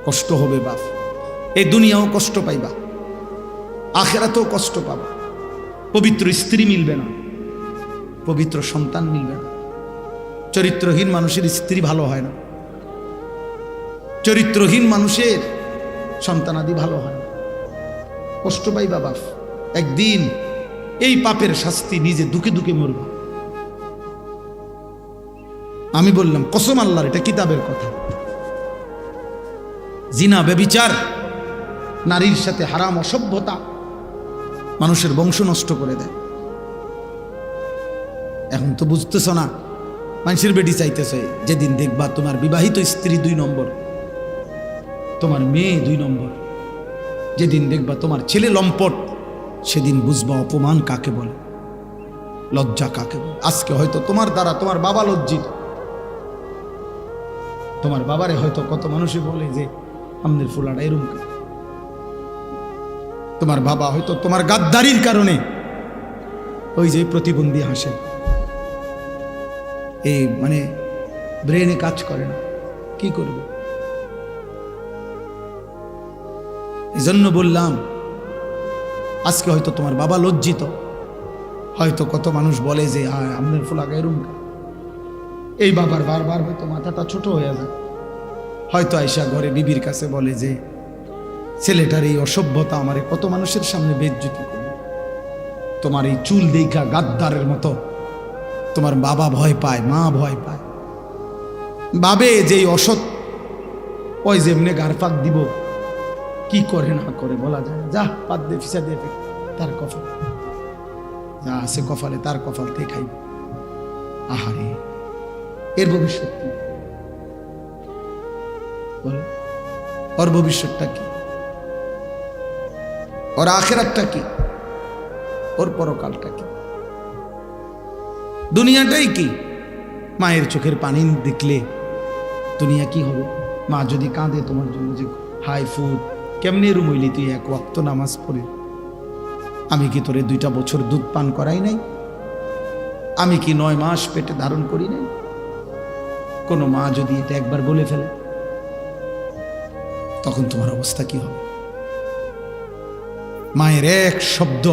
কষ্ট হবে বাপ, এই দুনিয়াও কষ্ট পাইবা, আখেরাতেও কষ্ট পাবা। পবিত্র স্ত্রী মিলবে না, পবিত্র সন্তান মিলবে না। চরিত্রহীন মানুষের স্ত্রী ভালো হয় না, চরিত্রহীন মানুষের সন্তানাদি ভালো হয় না। কষ্ট পাইবা বাপ, একদিন এই পাপের শাস্তি নিজে দুঃখে দুঃখে মরবা। আমি বললাম কসম আল্লাহর, এটা কিতাবের কথা। জিনা, ব্যভিচার, নারীর সাথে হারাম অসভ্যতা মানুষের বংশ নষ্ট করে দেয়। এখন তো বুঝতেছ না, মানুষের বেটি চাইতেছে। যেদিন দেখবা তোমার বিবাহিত স্ত্রী 2 নম্বর, তোমার মেয়ে 2 নম্বর, যেদিন দেখবা তোমার ছেলে লম্পট, সেদিন বুঝবা অপমান কাকে বলে, লজ্জা কাকে বলে। আজকে হয়তো তোমার দ্বারা তোমার বাবা লজ্জিত, তোমার বাবারে হয়তো কত মানুষই বলে যে আমাদের ফুলাটা এরকম। তোমার বাবা হয়তো তোমার গাদ্দারির কারণে ওই যে প্রতিবন্ধী হাসে, এই মানে ব্রেনে কাজ করে না, কি করবে? এই জন্য বললাম আজকে হয়তো তোমার বাবা লজ্জিত, হয়তো কত মানুষ বলে যে আমাদের ফুলাটা এরকম। এই বাবার বারবার হয়তো মাথাটা ছোট হয়ে যায়, হয়তো আয়সা ঘরে বিবির কাছে বলে যে ছেলেটার এই অসভ্যতা আমারে কত মানুষের সামনে বেইজ্জতি করবে। তোমার এই চুল দেখা গাদ্দারের মতো তোমার বাবা ভয় পায়, মা ভয় পায়, ভাবে যে অসৎ ওই যেমনে গারফাক দিব, কি করে না করে বলা যায় না। যা পাত দিয়ে ফিসা দিয়ে তার কপাল, যা আছে কপালে তার কপাল থেকে খাইব। আহারে, এর ভবিষ্যৎ কি? বলো, ওর ভবিষ্যৎটা কি? ওর আখেরাতটা কি? ওর পরকালটা কি? দুনিয়াটাই কি? মায়ের চোখের পানি দেখলে দুনিয়া কি হবে? মা যদি কাঁদে তোমার জন্য যে হাই ফুড, কেমনে রুমইলি তুই 1 ওয়াক্ত নামাজ পড়ে? আমি কি তোরে 2টা বছর দুধ পান করাই নাই? আমি কি 9 মাস পেটে ধারণ করি নাই? কোনো মা যদি এটা একবার বলে ফেলে, তখন তোমার অবস্থা কি হবে? মায়ের এক শব্দ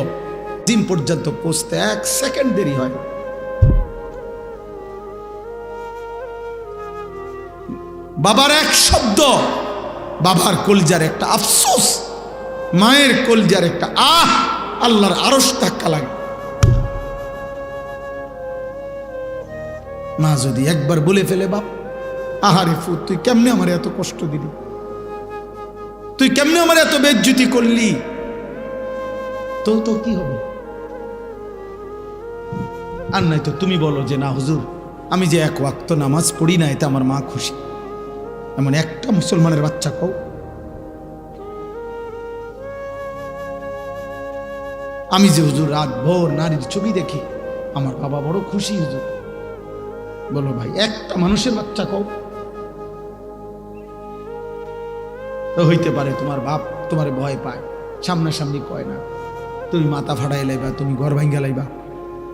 দিন পর্যন্ত পৌঁছতে 1 সেকেন্ড দেরি হয়। বাবার এক শব্দ, বাবার কলজার একটা আফসোস, মায়ের কলজার একটা আল্লাহর আরশ ধাক্কা লাগে। মা যদি একবার বলে ফেলে, বাপ আহারে ফুট, তুই কেমনে আমার এত কষ্ট দিলি, তুই কেমনে আমার এত বেইজ্জতি করলি, তো কি হবে? আর নাই তো তুমি বলো যে না হুজুর, আমি যে 1 ওয়াক্ত নামাজ পড়ি না, এতে আমার মা খুশি। এমন একটা মুসলমানের বাচ্চা কও? আমি যে হুজুর রাত ভোর নারীর ছবি দেখি, আমার বাবা বড় খুশি হুজুর। বলো ভাই, একটা মানুষের বাচ্চা কও? তো হইতে পারে তোমার বাপ তোমার ভয় পায়, সামনাসামনি কয় না, তুমি মাথা ফাড়াই লাইবা, তুমি ঘর ভাঙ্গা লাইবা,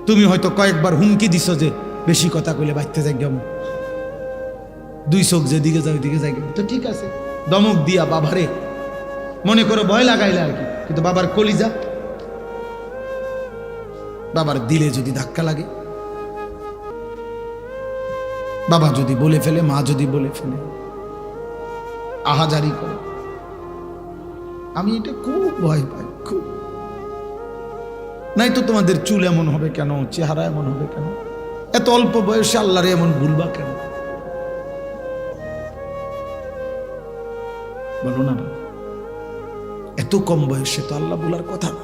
তুমি হয়তো কয়েকবার হুমকি দিছো যে বেশি কথা কইলে বাইতে যাই গেম, 2 চোখ যেদিকে যাও ওইদিকে যাই গেম। তো ঠিক আছে, দমক দিয়া বাবারে মনে করো ভয় লাগাইলে আর কি, কিন্তু বাবার কলিজা, বাবার দিলে যদি ধাক্কা লাগে, বাবা যদি বলে ফেলে, মা যদি বলে ফেলে, আহাজারি করে, আমি এটা খুব ভয় পাই, খুব। নাই তো তোমাদের চুল এমন হবে কেন, চেহারা এমন হবে কেন, এত অল্প বয়সে আল্লাহরে এমন ভুলবা কেন? বলো না, এত কম বয়সে তো আল্লাহ বলার কথা না।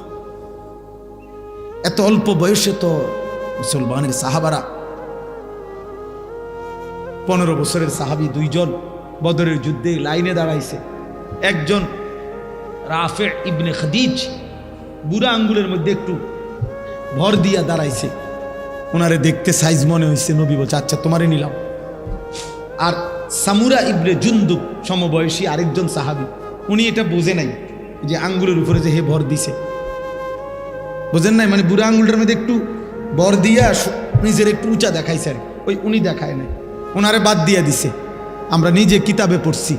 এত অল্প বয়সে তো মুসলমানের সাহাবারা, 15 বছরের সাহাবী 2 জন বদরের যুদ্ধে লাইনে দাঁড়াইছে। একজন রাফে ইবনে খাদিজ, বুড়া আঙ্গুলের মধ্যে একটু ভর দিয়া দাঁড়াইছে, ওনারে দেখতে সাইজ মনে হয়েছে, নবী বলছে আচ্ছা তোমারে নিলাম। আর সামুরা ইবনে জুনদুব সমবয়সী আরেকজন সাহাবী, উনি এটা বোঝে নাই যে আঙ্গুলের উপরে যে হে ভর দিছে, বোঝেন নাই, মানে বুড়া আঙ্গুলটার মধ্যে একটু ভর দিয়া নিজের একটু উঁচা দেখাইছে, আর ওই উনি দেখায় নাই, ওনারে বাদ দিয়া দিছে। আমরা নিজে কিতাবে পড়ছি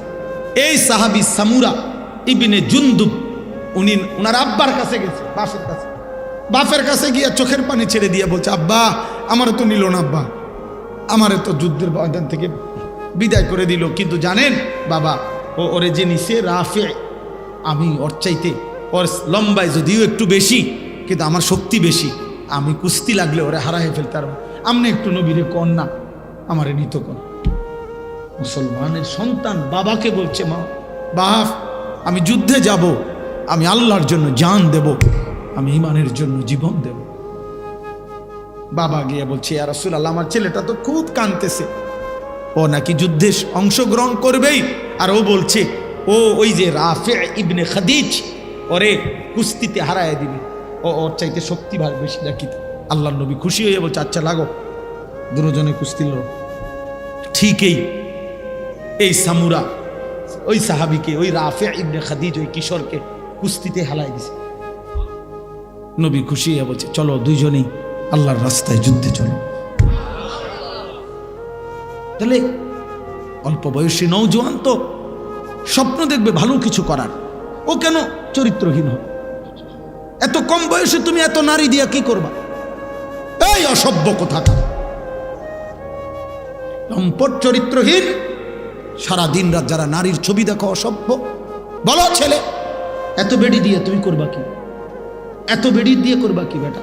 এই সাহাবী সামুরা ইবনে জুনদুব উনি ওনার আব্বার কাছে গেছে, বাপের কাছে গিয়ে চোখের পানি ছেড়ে দিয়ে বলছে, আব্বা আমারও তো নিল না, আব্বা আমারও তো যুদ্ধের ময়দান থেকে বিদায় করে দিল, কিন্তু জানেন বাবা ওরে যে নিছে রাফে, আমি ওর চাইতে ওর লম্বায় যদিও একটু বেশি কিন্তু আমার শক্তি বেশি, আমি কুস্তি লাগলে ওরে হারাই ফেলতে পারবো, আমনে একটু নবীরে কন না আমারে নিত কন। মুসলমানের সন্তান বাবাকে বলছে, মা বাপ আমি যুদ্ধে যাব, আমি আল্লাহর জন্য জান দেব, আমি ইমানের জন্য জীবন দেব। বাবা গিয়ে বলছে, ইয়া রাসূলুল্লাহ আমার ছেলেটা তো খুব কাঁদতেছে, ও নাকি যুদ্ধে অংশগ্রহণ করবেই, আর ও বলছে ও ওই যে রাফে ইবনে খাদিজ ওরে কুস্তিতে হারায় দিবে, ওর চাইতে শক্তি ভাগ বেশি রাখি। আল্লাহর নবী খুশি হয়ে বলছে, আচ্ছা লাগো, দুজনে কুস্তি লড়ো। ঠিকই এই সামুরা ওই সাহাবিকে, ওই রাফে ইবনে খাদিজ ওই কিশোরকে কুস্তিতে হারায় দিছে। নবী খুশি হয়ে বলছে, চলো দুইজনেই আল্লাহর রাস্তায় যুদ্ধে চলো। তাহলে অল্প বয়সী নওজোয়ান তো স্বপ্ন দেখবে ভালো কিছু করার, ও কেন চরিত্রহীন হবে? এত কম বয়সে তুমি এত নারী দিয়া কি করবা? এই অসভ্য কোথাকার লম্পট চরিত্রহীন, সারা দিন রাত যারা নারীর ছবি দেখো অসভ্য। বলো ছেলে, এত বেড়ি দিয়ে তুমি করবা কি? এত বেড়ি দিয়ে করবা কি বেটা?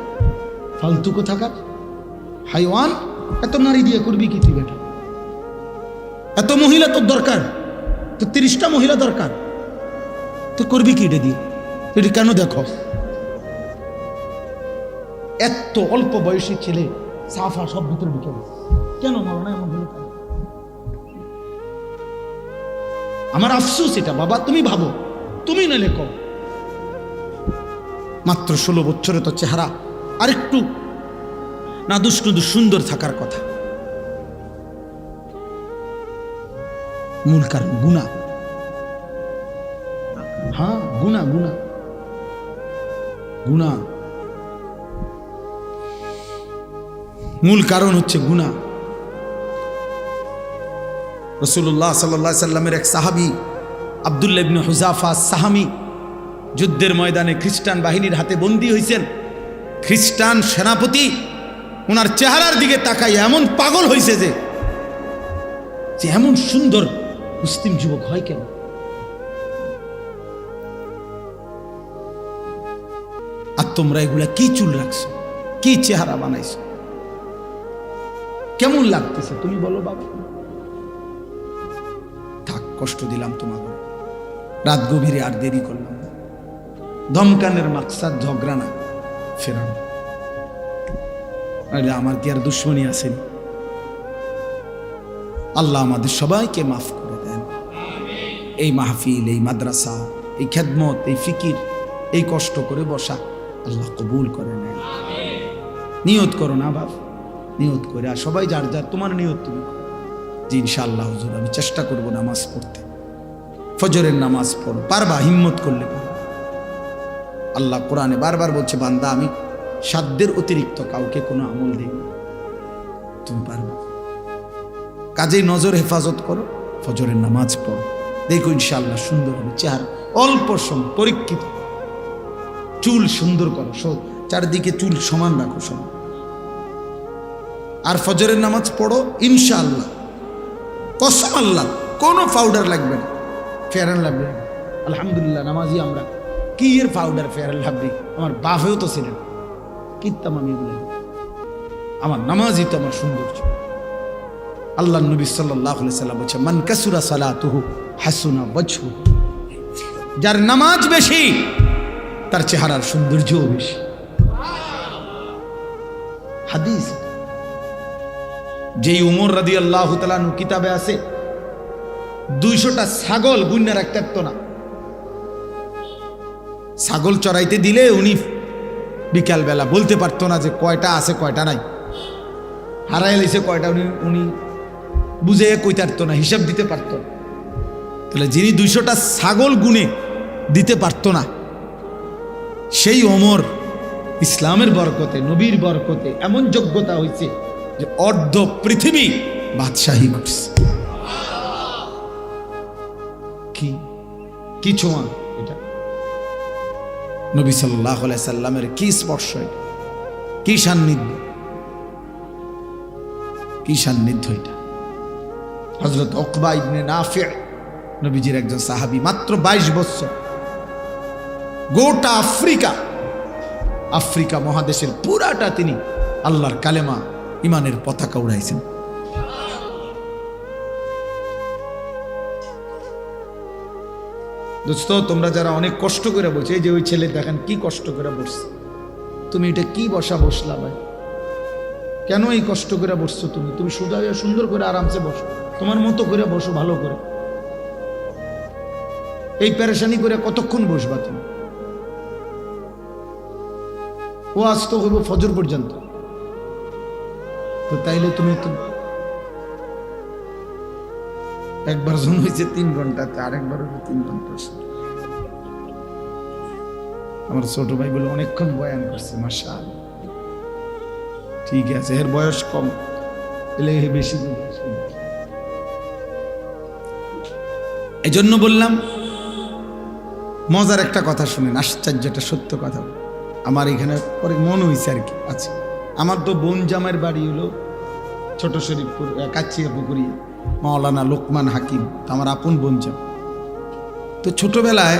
ফালতু কোথাকার হাইওয়ান, এত নারী দিয়ে করবি কি তুই বেটা? এত মহিলা তোর দরকার, তো 30টা মহিলা দরকার, তো করবি কি এটা দিয়ে? এটা কেন দেখো? এত অল্প বয়সী ছেলে সাফা সব ভিতরে ঢুকে কেন মারো না এমন হলো? আমার আফসোস এটা বাবা, তুমি ভাবো, তুমি না লেখো। মাত্র 16 বছরে তো চেহারা আরেকটু না দুষ্টু সুন্দর থাকার কথা। মূল কারণ গুনাহ। হ্যাঁ গুনাহ, গুনাহ, গুনাহ, মূল কারণ হচ্ছে গুনাহ। রাসূলুল্লাহ সাল্লাল্লাহু আলাইহি সাল্লামের এক সাহাবী আব্দুল্লাহ ইবনে হুযাফা সাহামী যুদ্ধের ময়দানে খ্রিস্টান বাহিনীর হাতে বন্দী হয়েছেন। খ্রিস্টান সেনাপতি ওনার চেহারার দিকে তাকাই এমন পাগল হয়েছে যে এমন সুন্দর মুসলিম যুবক হয় কেন? আর তোমরা এগুলা কি চুল রাখছো, কি চেহারা বানাইছো, কেমন লাগতেছে তুমি বলো বাবা? থাক, কষ্ট দিলাম তোমাকে, রাত গভীরে আর দেরি করলাম না। ধমকানের মাকসাদ ঝগড়া না, ফেরানো। আমার কি আর দুশ্মনী আসেনি? আল্লাহ আমাদের সবাইকে মাফ করে দেন। এই মাহফিল, এই মাদ্রাসা, এই খেদমত, এই ফিকির, এই কষ্ট করে বসা আল্লাহ কবুল করে নেন। নিয়ত করো না বাপ, নিয়ত করে আর সবাই যার যার তোমার নিয়ত তুমি যে ইনশাআল্লাহ হুজুর আমি চেষ্টা করব নামাজ পড়তে, ফজরের নামাজ পড়ো, পারবা, হিম্মত করলে পারবা। আল্লাহ কোরআনে বারবার বলছে, বান্দা আমি সাধ্যের অতিরিক্ত কাউকে কোনো আমল দেই না, তুমি পারবা। কাজেই নজর হেফাজত করো, ফজরের নামাজ পড়ো, দেখো ইনশাআল্লাহ সুন্দর হবে চেহারা। অল্প সময় পরীক্ষিত, চুল সুন্দর করো, চারদিকে চুল সমান রাখো, সমান। আর ফজরের নামাজ পড়ো ইনশাআল্লাহ, কসম আল্লাহ, কোনো পাউডার লাগবে না, ফেয়ারান লাগবে না। আলহামদুলিল্লাহ নামাজি আমরা, কি এর পাউডার ফেয়ারান লাগবে? আমার বাপেও তো ছিলেন, কিনতাম আমি এগুলো। আমার নামাজই তো আমার সৌন্দর্য। আল্লাহ নবী সাল্লাল্লাহু আলাইহি সাল্লাম বলেছে, মান কাসুরা সালাতুহু হাসুনা ওয়াজহু, যার নামাজ বেশি তার চেহারার সৌন্দর্যও বেশি। হাদিস। যেই উমর রাদিয়াল্লাহু তাআলা আনহু কিতাবে আছে 200টা ছাগল গুণনা রাখতে পারতো না। ছাগল চড়াইতে দিলে উনি বিকালবেলা বলতে পারতো না যে কয়টা আছে কয়টা নাই, হারাই লিছে কয়টা, উনি বুঝে কইতে পারতো না, হিসাব দিতে পারতো না। তাহলে যিনি 200টা ছাগল গুনে দিতে পারতো না, সেই ওমর ইসলামের বরকতে, নবীর বরকতে এমন যোগ্যতা হয়েছে যে অর্ধ পৃথিবী বাদশাহী করছে। কি কি ছোঁয়া এটা? নবী সাল্লাল্লাহু আলাইহি সাল্লামের কি স্পর্শ এটা, কি সান্নিধ্য, কি সান্নিধ্য এটা। হযরত উকবা ইবনে নাফি' নবীজির একজন সাহাবী, মাত্র 22 বছর, গোটা আফ্রিকা মহাদেশের পুরাটা তিনি আল্লাহর কালেমা ইমানের পতাকা উড়াইছেন। দোস্ত, তোমরা যারা অনেক কষ্ট করে বলছো, এই যে ওই ছেলে দেখেন কি কষ্ট করে বসছে, তুমি এটা কি বসলা ভাই? কেন এই কষ্ট করে বসছো? তুমি সোজা হয়ে সুন্দর করে আরামসে বসো, তোমার মতো করে বসো, ভালো করে। এই পেরেশানি করে কতক্ষণ বসবা তুমি? ও আজ তো হইব ফজর পর্যন্ত, তো তাইলে তুমি একবার জন হয়েছে 3 ঘন্টাতে, আরেকবার হইব 3 ঘন্টা। আমার ছোট ভাই বলে অনেকক্ষণ বয়ান করছে, মাশাআল্লাহ, ঠিক আছে, এর বয়স কম, এলে বেশি। এই জন্য বললাম, মজার একটা কথা শুনেন, আশ্চর্য, একটা সত্য কথা আমার এখানে পরে মনে হয়েছে আর কি। আচ্ছা, আমার তো বোন জামাইয়ের বাড়ি হলো ছোট শরীফপুর, কাছিয়া পুকুরি, মাওলানা লোকমান হাকিম, আমার আপন বোন জাম। তো ছোটবেলায়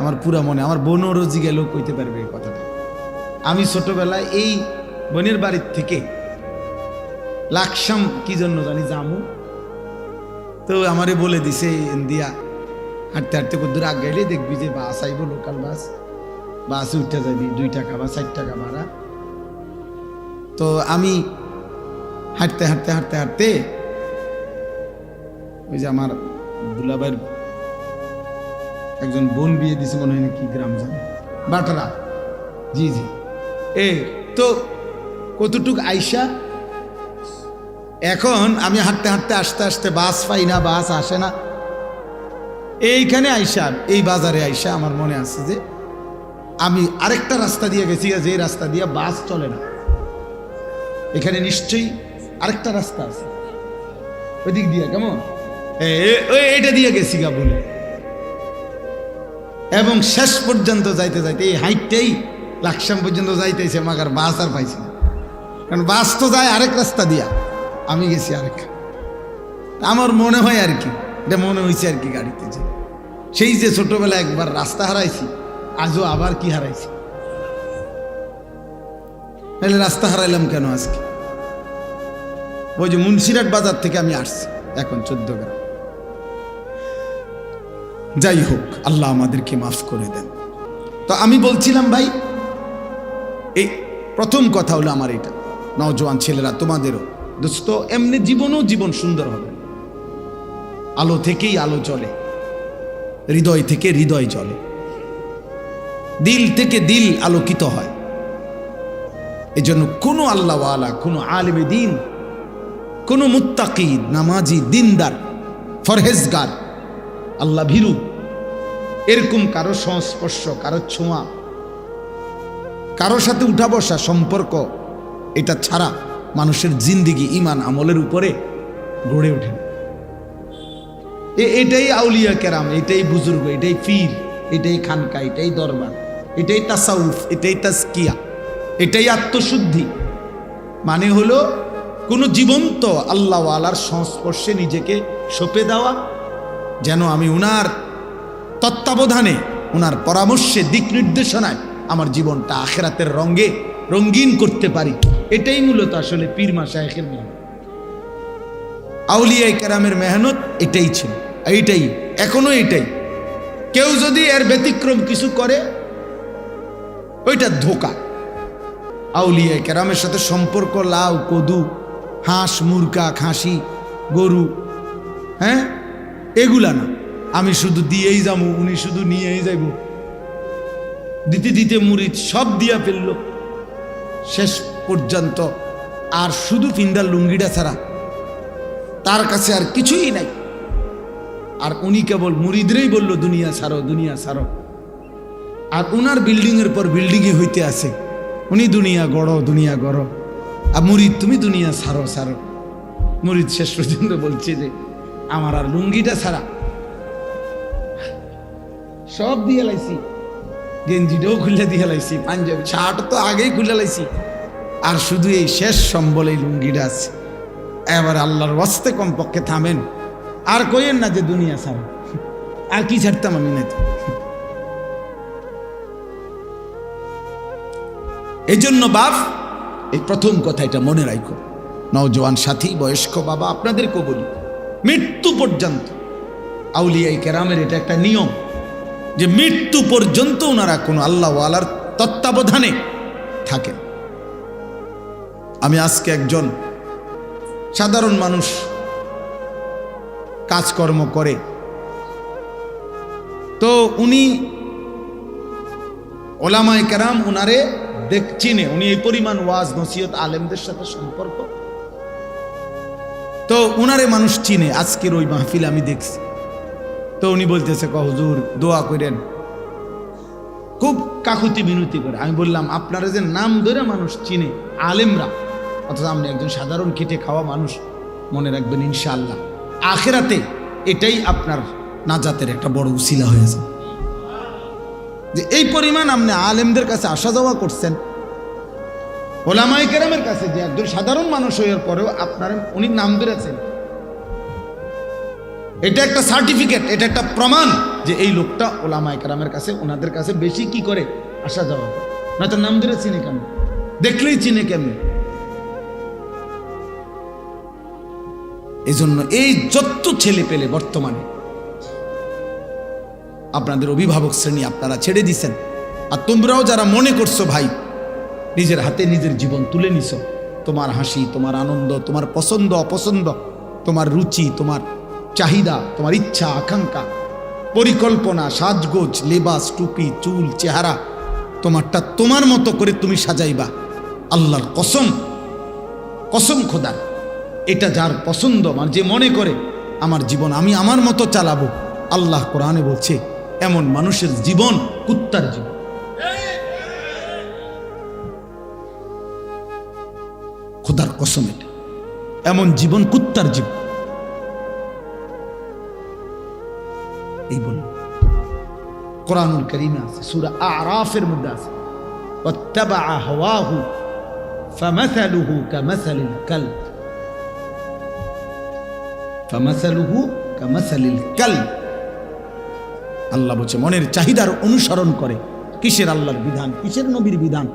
আমার পুরা মনে, আমার বোনও রোজি গেলেও কইতে পারবে এই কথাটা, আমি ছোটবেলায় এই বোনের বাড়ির থেকে লাকসাম কি জন্য জানি জামু, তো আমারে বলে দিছে দিয়া হাঁটতে হাঁটতে কদ্দূর আগ গেলে দেখবি যে বাস আইব, লোকাল বাসে উঠে যাবি, 2 টাকা বা 4 টাকা ভাড়া। তো আমি হাঁটতে ওই যে আমার দুলাভাইয়ের একজন বোন বিয়ে দিছে, মনে হয় না কি গ্রাম জানি, বাটরা, জি তো কতটুক আইসা, এখন আমি হাঁটতে আস্তে বাস পাই না, বাস আসে না। এইখানে আইসা, এই বাজারে আইসা আমার মনে আছে যে আমি আরেকটা রাস্তা দিয়ে গেছি, যে রাস্তা দিয়ে বাস চলে না, এখানে নিশ্চয়ই আরেকটা রাস্তা আছে, ওই দিক দিয়ে, কেমন এইটা দিয়ে গেছি গা বলে। এবং শেষ পর্যন্ত যাইতে এই হাইটটাই লাকসাম পর্যন্ত যাইতেছে, মাগার বাস আর পাইছি না, কারণ বাস তো যায় আরেক রাস্তা দিয়া, আমি গেছি আরেক। আমার মনে হয় আর কি, এটা মনে হয়েছে আর কি গাড়িতে, যে সেই যে ছোটবেলায় একবার রাস্তা হারাইছি, আজও আবার কি হারাইছি। তাহলে রাস্তা হারাইলাম কেন আজকে? ওই যে মুন্সিরহাট বাজার থেকে আমি আসছি, এখন 14 গ্রাম। যাই হোক, আল্লাহ আমাদেরকে মাফ করে দেন। তো আমি বলছিলাম ভাই, এই প্রথম কথা হলো আমার এটা, নওজোয়ান ছেলেরা তোমাদেরও দোস্ত, এমনি জীবন সুন্দর হবে, আলো থেকেই আলো চলে, হৃদয় থেকে হৃদয় চলে, দিল থেকে দিল আলোকিত হয়। এজন্য কোনো আল্লাহওয়ালা, কোনো আলেমে দিন, কোনো মুত্তাকি, নামাজি, দিনদার, ফরহেজগার, আল্লাহ ভীরু, এরকম কারো সংস্পর্শ, কারো ছোঁয়া, কারো সাথে উঠা বসা সম্পর্ক, এটা ছাড়া মানুষের জিন্দিগি ইমান আমলের উপরে গড়ে ওঠে। এটাই আউলিয়া কেরাম, এটাই বুজুর্গ, এটাই পীর, এটাই খানকা, এটাই দরবার, এটাই তাসাউফ, এটাই তাজকিয়া, এটাই আত্মশুদ্ধি। মানে হলো কোনো জীবন্ত আল্লাহওয়ালার সংস্পর্শে নিজেকে সঁপে দেওয়া, যেন আমি উনার তত্ত্বাবধানে, উনার পরামর্শে, দিক নির্দেশনায় আমার জীবনটা আখিরাতের রঙে রঙিন করতে পারি। এটাই মূলত আসলে পীর মাশায়েখের মেহনত, আউলিয়া কেরামের মেহনত এটাই ছিল, এইটাই এখনো এটাই। কেউ যদি এর ব্যতিক্রম কিছু করে, ওইটা ধোঁকা। আউলিয়া কেরামের সাথে সম্পর্ক লাউ কদু, হাঁস মুরগা, খাসি, গরু, হ্যাঁ, এগুলা না। আমি শুধু দিয়েই যাবো, উনি শুধু নিয়েই যাইব, দিতে দিতে মুরিদ সব দিয়া ফেলল শেষ পর্যন্ত, আর শুধু ফিন্দার লুঙ্গিটা ছাড়া তার কাছে আর কিছুই নাই। আর উনি কেবল মুরিদরেই বলল দুনিয়া ছাড়ো, দুনিয়া ছাড়ো। আর উনার বিল্ডিংয়ের পর বিল্ডিংয়ে হইতে আছে, উনি দুনিয়া গড়ো, দুনিয়া গড়ো, আর মুরিদ তুমি দুনিয়া ছাড়ো ছাড়ো। মুরিদ শেষ পর্যন্ত বলছে যে আমার আর লুঙ্গিটা ছাড়া সব দিয়ে লাইছি, গেঞ্জিটাও খুলে দিয়ে লাইছি, পাঞ্জাবি শার্ট তো আগেই খুলে লাইছি, আর শুধু এই শেষ সম্বল এই লুঙ্গিটা আছে। এবার আল্লাহর ওয়াস্তে কমপক্ষে থামেন, আর কইেন না যে দুনিয়া ছাড়া, আর কি ছাড়তাম আমি না। এই জন্য বাপ, এই প্রথম কথা এটা মনে রাখো, নওজোয়ান সাথী, বয়স্ক বাবা, আপনাদেরকেও বলি, মৃত্যু পর্যন্ত আউলিয়াই কেরামের এটা একটা নিয়ম যে মৃত্যু পর্যন্ত ওনারা কোনো আল্লাহ ওয়ালার তত্ত্বাবধানে থাকেন। আমি আজকে একজন সাধারণ মানুষ, কাজকর্ম করে, তো উনি ওলামায়ে কেরাম উনারে চিনে, উনি এই পরিমাণ ওয়াজ নসিহত আলেমদের সাথে সম্পর্ক, তো উনারে মানুষ চিনে। আজকের ওই মাহফিল আমি দেখছি, তো উনি বলতেছে হুজুর দোয়া করেন, খুব কাকুতি বিনতি করে। আমি বললাম আপনারা যে নাম ধরে মানুষ চিনে আলেমরা, অথচ আপনি একজন সাধারণ খেটে খাওয়া মানুষ, মনে রাখবেন ইনশাআল্লাহ আখিরাতে এটাই আপনার নাজাতের একটা বড় উসিলা হয়েছে, যে এই পরিমাণ আপনি আলেমদের কাছে আসা যাওয়া করছেন, ওলামায়ে কেরামের কাছে, যে একজন সাধারণ মানুষ হওয়ার পরেও আপনার উনি নাম ধরেছেন। এটা একটা সার্টিফিকেট, এটা একটা প্রমাণ যে এই লোকটা ওলামায়ে কেরামের কাছে, ওনাদের কাছে বেশি কি করে আসা যাওয়া, না তো নাম ধরে চিনে কেন, দেখলেই চিনে কেমন। এই জন্য এই যত ছেলে পেলে বর্তমানে আপনাদের অভিভাবক শ্রেণী আপনারা ছেড়ে দিছেন, আর তোমরাও যারা মনে করছো ভাই নিজের হাতে নিজের জীবন তুলে নিছো, তোমার হাসি, তোমার আনন্দ, তোমার পছন্দ অপছন্দ, তোমার রুচি, তোমার চাহিদা, তোমার ইচ্ছা আকাঙ্ক্ষা, পরিকল্পনা, সাজগোজ, লেবাস, টুপি, চুল, চেহারা, তোমারটা তোমার মতো করে তুমি সাজাইবা। আল্লাহর কসম, কসম খোদার, এটা যার পছন্দ, মানে যে মনে করে আমার জীবন আমি আমার মতো চালাবো, আল্লাহ কোরআনে বলছে এমন মানুষের জীবন কুত্তার জীবন। খোদার কসম, এটা এমন জীবন কুত্তার জীবন। এই বল কোরআনুল কারীমে আছে, সূরা আরাফের মধ্যে আছে, ওয়াত্তাবা হাওয়াহু ফামাসালুহু কামাসালিল কালব, ফামাসালুহু কামাসালিল কালব। আল্লাহ বলছে মনের চাহিদার অনুসরণ করে। কিসের আল্লাহর বিধান, কিসের নবীর বিধান?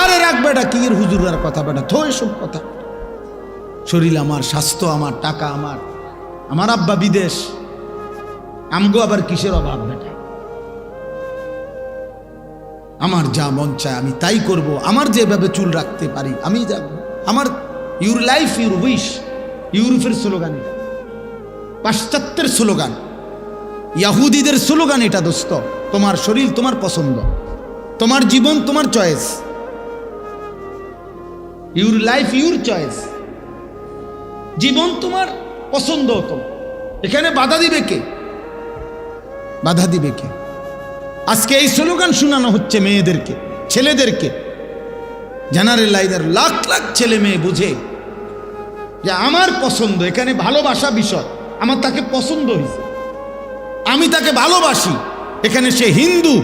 আরে রাখবে এটা কি এর হুজুরের কথা, বেটা থো এসব কথা। শরীর আমার, স্বাস্থ্য আমার, টাকা আমার, আমার আব্বা বিদেশ, আমগো আবার কিসের অভাব বেটা? আমার যা মন চায় আমি তাই করব, আমার যেভাবে চুল রাখতে পারি আমি রাখবো, আমার ইউর লাইফ ইউর উইশ, ইউরোপের স্লোগান, পাশ্চাত্যের স্লোগান, ইয়াহুদিদের স্লোগান এটা দোস্ত। তোমার শরীর তোমার পছন্দ, তোমার জীবন তোমার choice, your life your choice, জীবন তোমার পছন্দ। তো এখানে বাধা দিবে কে? বাধা দিবে কে? আজকে এই স্লোগান শোনানো হচ্ছে মেয়েদেরকে, ছেলেদেরকে। জেনারেল লাইনের লাখ লাখ ছেলে মেয়ে বুঝে যে আমার পছন্দ, এখানে ভালোবাসা বিষয়, আমার তাকে পছন্দ হয়েছে, আমি তাকে ভালোবাসি। এখানে সে হিন্দু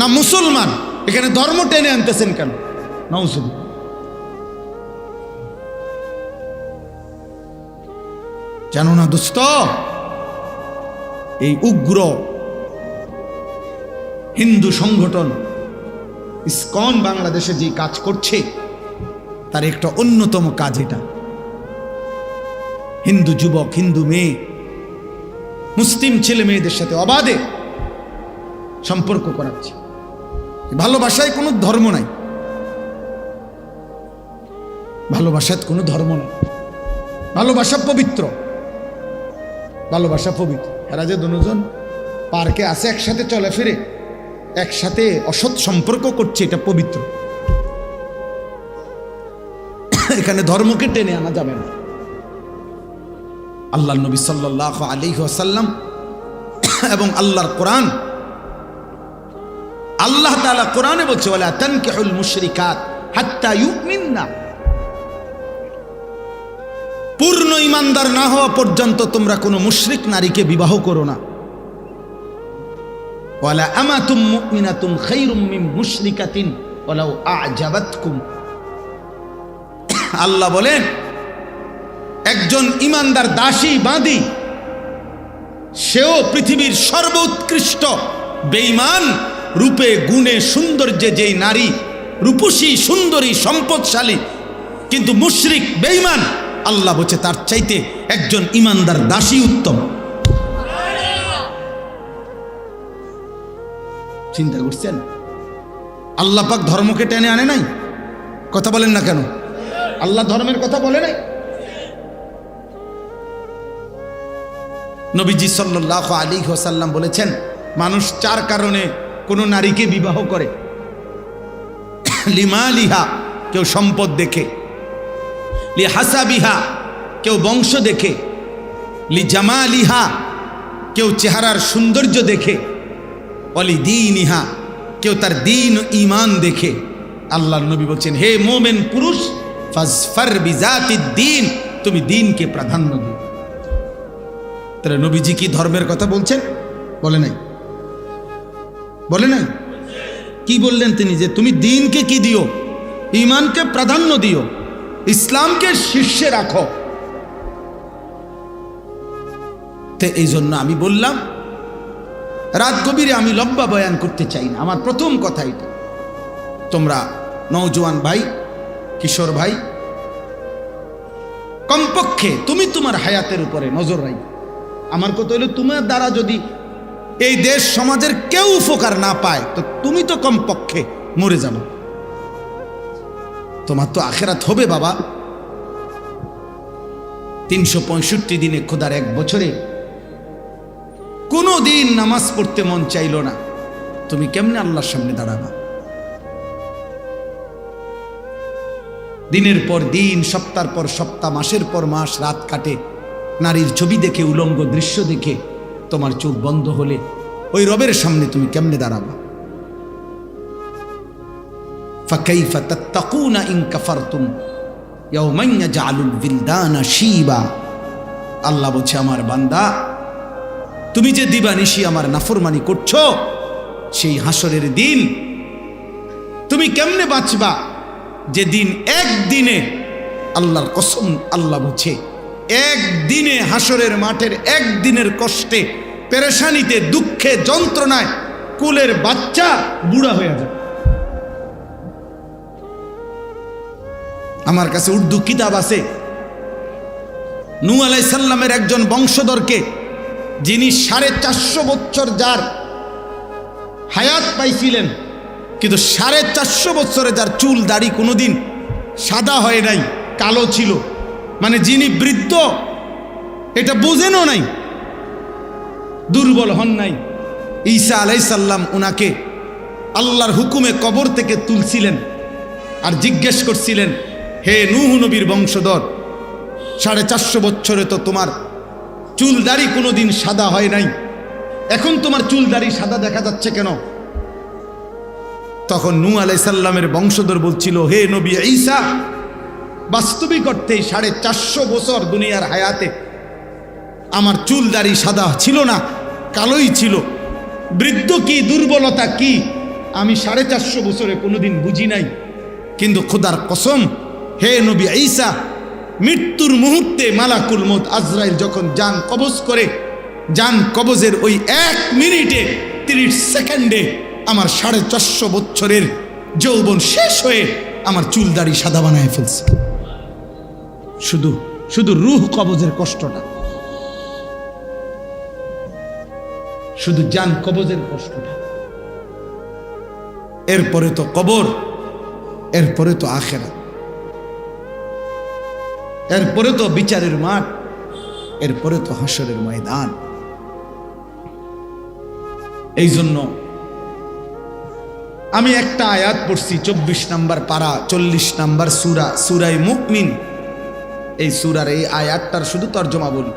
না মুসলমান, এখানে ধর্ম টেনে আনতেছেন কেন? নাউজুবিল্লাহ। জানো না দোস্ত, এই উগ্র হিন্দু সংগঠন ইসকন বাংলাদেশে যে কাজ করছে তার একটা অন্যতম কাজ এটা। হিন্দু যুবক, হিন্দু মেয়ে, মুসলিম ছেলে মেয়েদের সাথে অবাধে সম্পর্ক করাচ্ছে। ভালোবাসায় কোনো ধর্ম নাই, ভালোবাসায় কোনো ধর্ম নাই, ভালোবাসা পবিত্র, ভালোবাসা পবিত্র। এরা যে দুজন পার্কে আছে, একসাথে চলে ফিরে, একসাথে অসৎ সম্পর্ক করছে, এটা পবিত্র। এখানে ধর্মকে টেনে আনা যাবে না। আল্লাহর নবী সাল্লাল্লাহু আলাইহি ওয়াসাল্লাম এবং আল্লাহর কোরআন, আল্লাহ তাআলা কোরআনে বলছে ওয়ালা তানকিহুল মুশরিকাত হাত্তা ইউমিননা, পূর্ণ ঈমানদার না হওয়া পর্যন্ত তোমরা কোনো মুশরিক নারীকে বিবাহ করো না। ওয়ালা আমাতুম মুমিনাতুন খায়রুম মিন মুশরিকাতিন ওয়ালাউ আ'জাবাতকুম। আল্লাহ বলেন একজন ইমানদার দাসী বাঁদী সেও পৃথিবীর সর্বোৎকৃষ্ট বেঈমান রূপে গুণে সৌন্দর্যে যেই নারী রূপসী সুন্দরী সম্পদশালী, কিন্তু মুশরিক বেঈমান আল্লাহ বলছে তার চাইতে একজন ইমানদার দাসী উত্তম। চিন্তা করছেন? আল্লাহ পাক ধর্মকে টেনে আনে নাই? কথা বলেন না কেন? আল্লাহ ধর্মের কথা বলে নাই? নবীজি সাল্লাল্লাহু আলাইহি ওয়াসাল্লাম বলেছেন মানুষ চার কারণে কোন নারীকে বিবাহ করে। লিমালিহা, কেউ সম্পদ দেখে, লিহাসাবিহা, কেউ বংশ দেখে, লিজামালিহা, কেউ চেহারার সৌন্দর্য দেখে, অলিদীনিহা, কেউ তার দ্বীন ও ঈমান দেখে। আল্লাহর নবী বলছেন হে মুমিন পুরুষ, ফাজফার বিজাতিদ দ্বীন, তুমি দ্বীনকে প্রাধান্য দিও। তাহলে নবীজি কি ধর্মের কথা বলছেন? বলে নাই? বলে নাই? কি বললেন তিনি? যে তুমি দ্বীনকে কি দিও? ঈমানকে প্রাধান্য দিও, ইসলামকে শীর্ষে রাখো। তো এই জন্য আমি বললাম রাত গভীরে আমি লম্বা বয়ান করতে চাই না। আমার প্রথম কথা এটা, তোমরা নওজোয়ান ভাই, কিশোর ভাই, কমপক্ষে তুমি তোমার হায়াতের উপরে নজর রাখো। আমার কথা হলো তোমার দ্বারা যদি এই দেশ সমাজের কেউ উপকার না পায় তো তুমি তো কমপক্ষে মরে যাবে। তোমার তো আখেরাত হবে বাবা। 365 দিনে খোদার এক বছরে কোনো দিন নামাজ পড়তে মন চাইল না, তুমি কেমনে আল্লাহর সামনে দাঁড়াবা? দিনের পর দিন, সপ্তাহের পর সপ্তাহ, মাসের পর মাস রাত কাটে নারীর ছবি দেখে, উলঙ্গ দৃশ্য দেখে। তোমার চোখ বন্ধ হলে ওই রবের সামনে তুমি কেমনে দাঁড়াবা? ফাকাইফা তাত্তাকুনা ইন কাফারতুম ইয়াওমান ইয়াজআলুল বিলদানা শিবা। আল্লাহ বলছে আমার বান্দা, তুমি যে দিবানিশি আমার নাফরমানি করছো, সেই হাসরের দিন তুমি কেমনে বাঁচবা? যে দিন একদিনে, আল্লাহর কসম আল্লাহ বলছে একদিনে, হাসরের মাঠের একদিনের কষ্টে, পেরেশানিতে, দুঃখে, যন্ত্রণায় কুলের বাচ্চা বুড়া হয়ে যায়। আমার কাছে উর্দু কিতাব আছে, নূহ আলাইহিস সালামের একজন বংশধরকে, যিনি 450 বছর যার হায়াত পাইছিলেন, কিন্তু 450 বছরে যার চুল দাড়ি কোনোদিন সাদা হয় নাই, কালো ছিল, মানে যিনি বৃদ্ধ এটা বোঝেনও নাই, দুর্বল হন নাই। ঈসা আলাইহিস সালাম উনাকে আল্লাহর হুকুমে কবর থেকে তুলছিলেন আর জিজ্ঞেস করছিলেন, হে নূহ নবীর বংশধর, 450 বছরে তো তোমার চুল দাড়ি কোনোদিন সাদা হয় নাই, এখন তোমার চুল দাড়ি সাদা দেখা যাচ্ছে কেন? তখন নূহ আলাইহিস সালামের বংশধর বলছিল, হে নবী ঈসা, বাস্তবিক অর্থেই 450 বছর দুনিয়ার হায়াতে আমার চুল দাড়ি সাদা ছিল না, কালোই ছিল। বৃদ্ধ কি, দুর্বলতা কি, আমি 450 বছরে কোনোদিন বুঝি নাই। কিন্তু খোদার কসম, হে নবী ঈসা, মৃত্যুর মুহূর্তে মালাকুল মউত আজরাইল যখন জান কবজ করে, জান কবজের ওই 1 মিনিটে 30 সেকেন্ডে আমার 450 বছরের যৌবন শেষ হয়ে আমার চুল দাড়ি সাদা বানায় ফেলছে। শুধু শুধু রূহ কবজের কষ্টটা, শুধু জান কবজের কষ্টটা। এরপরে তো কবর, এরপরে তো আখিরাত, এরপরে তো বিচারের মাঠ, এরপরে তো হাসরের ময়দান। এই জন্য আমি একটা আয়াত পড়ছি, 24 নম্বর পারা, 40 নম্বর সূরা, সূরায়ে মুমিন। এই সূরার এই আয়াতটার শুধু তর্জমা বলি।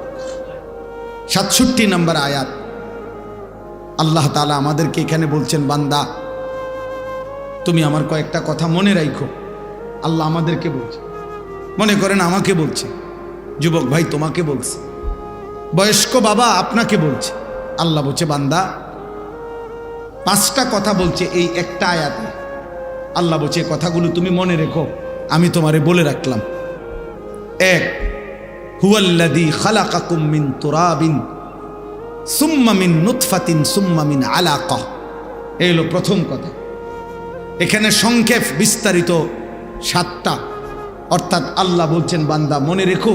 67 নম্বর আয়াত। আল্লাহ তাআলা আমাদেরকে এখানে বলছেন, বান্দা তুমি আমার কয়েকটা কথা মনে রাখো। আল্লাহ আমাদেরকে বলছে, মনে করেন আমাকে বলছে, যুবক ভাই তোমাকে বলছে, বয়স্ক বাবা আপনাকে বলছে। আল্লাহ বলছে, বান্দা 5টা কথা বলছে এই একটা আয়াতে। আল্লাহ বলছে কথাগুলো তুমি মনে রেখো, আমি তোমারে বলে রাখলাম। 1, হুয়াল্লাযী খালাকাকুম মিন তুরাবিন সুম্মা মিন নুতফাতিন সুম্মা মিন আলাকা। এই হলো প্রথম কথা। এখানে সংক্ষেপ বিস্তারিত 7টা, অর্থাৎ আল্লাহ বলছেন বান্দা মনে রেখো,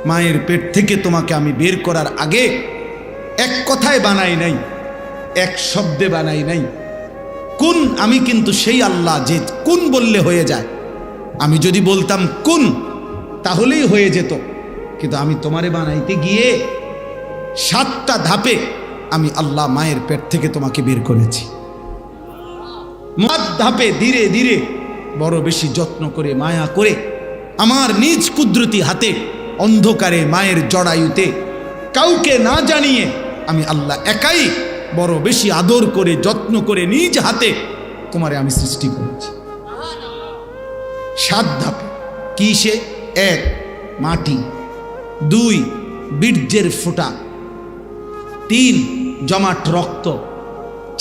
মায়ের পেট থেকে তোমাকে আমি বের করার আগে এক কথায় বানাই নাই, এক শব্দে বানাই নাই। কুন, আমি কিন্তু সেই আল্লাহ যে কুন বললে হয়ে যায়। আমি যদি বলতাম কুন তাহলেই হয়ে যেত, কিন্তু আমি তোমারে বানাইতে গিয়ে 7টা ধাপে আমি আল্লাহ মায়ের পেট থেকে তোমাকে বের করেছি। ধাপে ধীরে ধীরে বড় বেশি যত্ন করে মায়া করে আমার নিজ কুদরতি হাতে অন্ধকারে মায়ের জড়ায়ুতে কাউকে না জানিয়ে আমি আল্লাহ একাই বড় বেশি আদর করে যত্ন করে নিজ হাতে তোমারে আমি সৃষ্টি করেছি। 7 ধাপে। কি সে? 1, মাটি। 2, বীর্যের ফোঁটা। 3, জমাট রক্ত।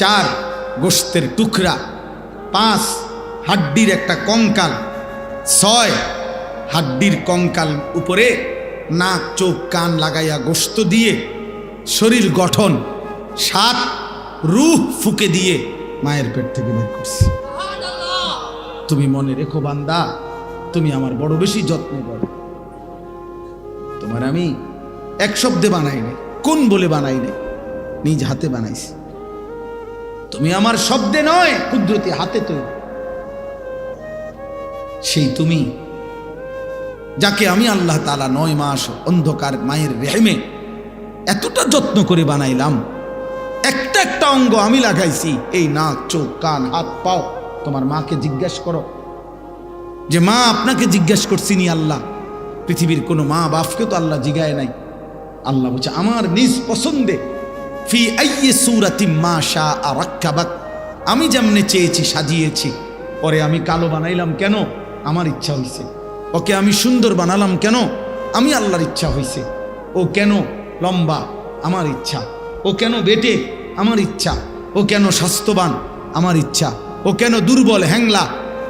4, গোশতের টুকরা। 5, হাড্ডির একটা কঙ্কাল। 6, হাড্ডির কঙ্কাল উপরে নাক চোখ কান লাগাইয়া গোশত দিয়ে শরীর গঠন। 7, রূহ ফুকে দিয়ে মায়ের পেট থেকে বের করছি। তুমি মনে রেখো বান্দা, তুমি আমার বড় বেশি যত্ন করো। তোমার আমি এক শব্দে বানাই নাই, কোন বলে বানাই নাই, নিজ হাতে বানাইছি। তুমি আমার শব্দে নয়, কুদরতি হাতে তৈরি। সেই তুমি যাকে আমি আল্লাহ তাআলা 9 মাস অন্ধকার মায়ের রেহেমে এতটা যত্ন করে বানাইলাম, একটা একটা অঙ্গ আমি লাগাইছি, এই নাক চোখ কান হাত পাও। তোমার মাকে জিজ্ঞাসা করো যে মা আপনাকে জিজ্ঞাসা করছি নি আল্লাহ? পৃথিবীর কোনো মা বাপকে তো আল্লাহ জিগায় নাই। আল্লাহ বলছে আমার নিজ পছন্দে ফি আইয়ি সূরাতিম মা শাআ রাক্কাবাক, আমি যেমনে চেয়েছি সাজিয়েছি। পরে আমি কালো বানাইলাম কেন? আমার ইচ্ছা হইছে। ওকে আমি সুন্দর বানালাম কেন? আমি আল্লাহর ইচ্ছা হইছে। ও কেন লম্বা? আমার ইচ্ছা। ও কেন বেটে? আমার ইচ্ছা। ও কেন স্বাস্থ্যবান? আমার ইচ্ছা। ও কেন দুর্বল হ্যাংলা?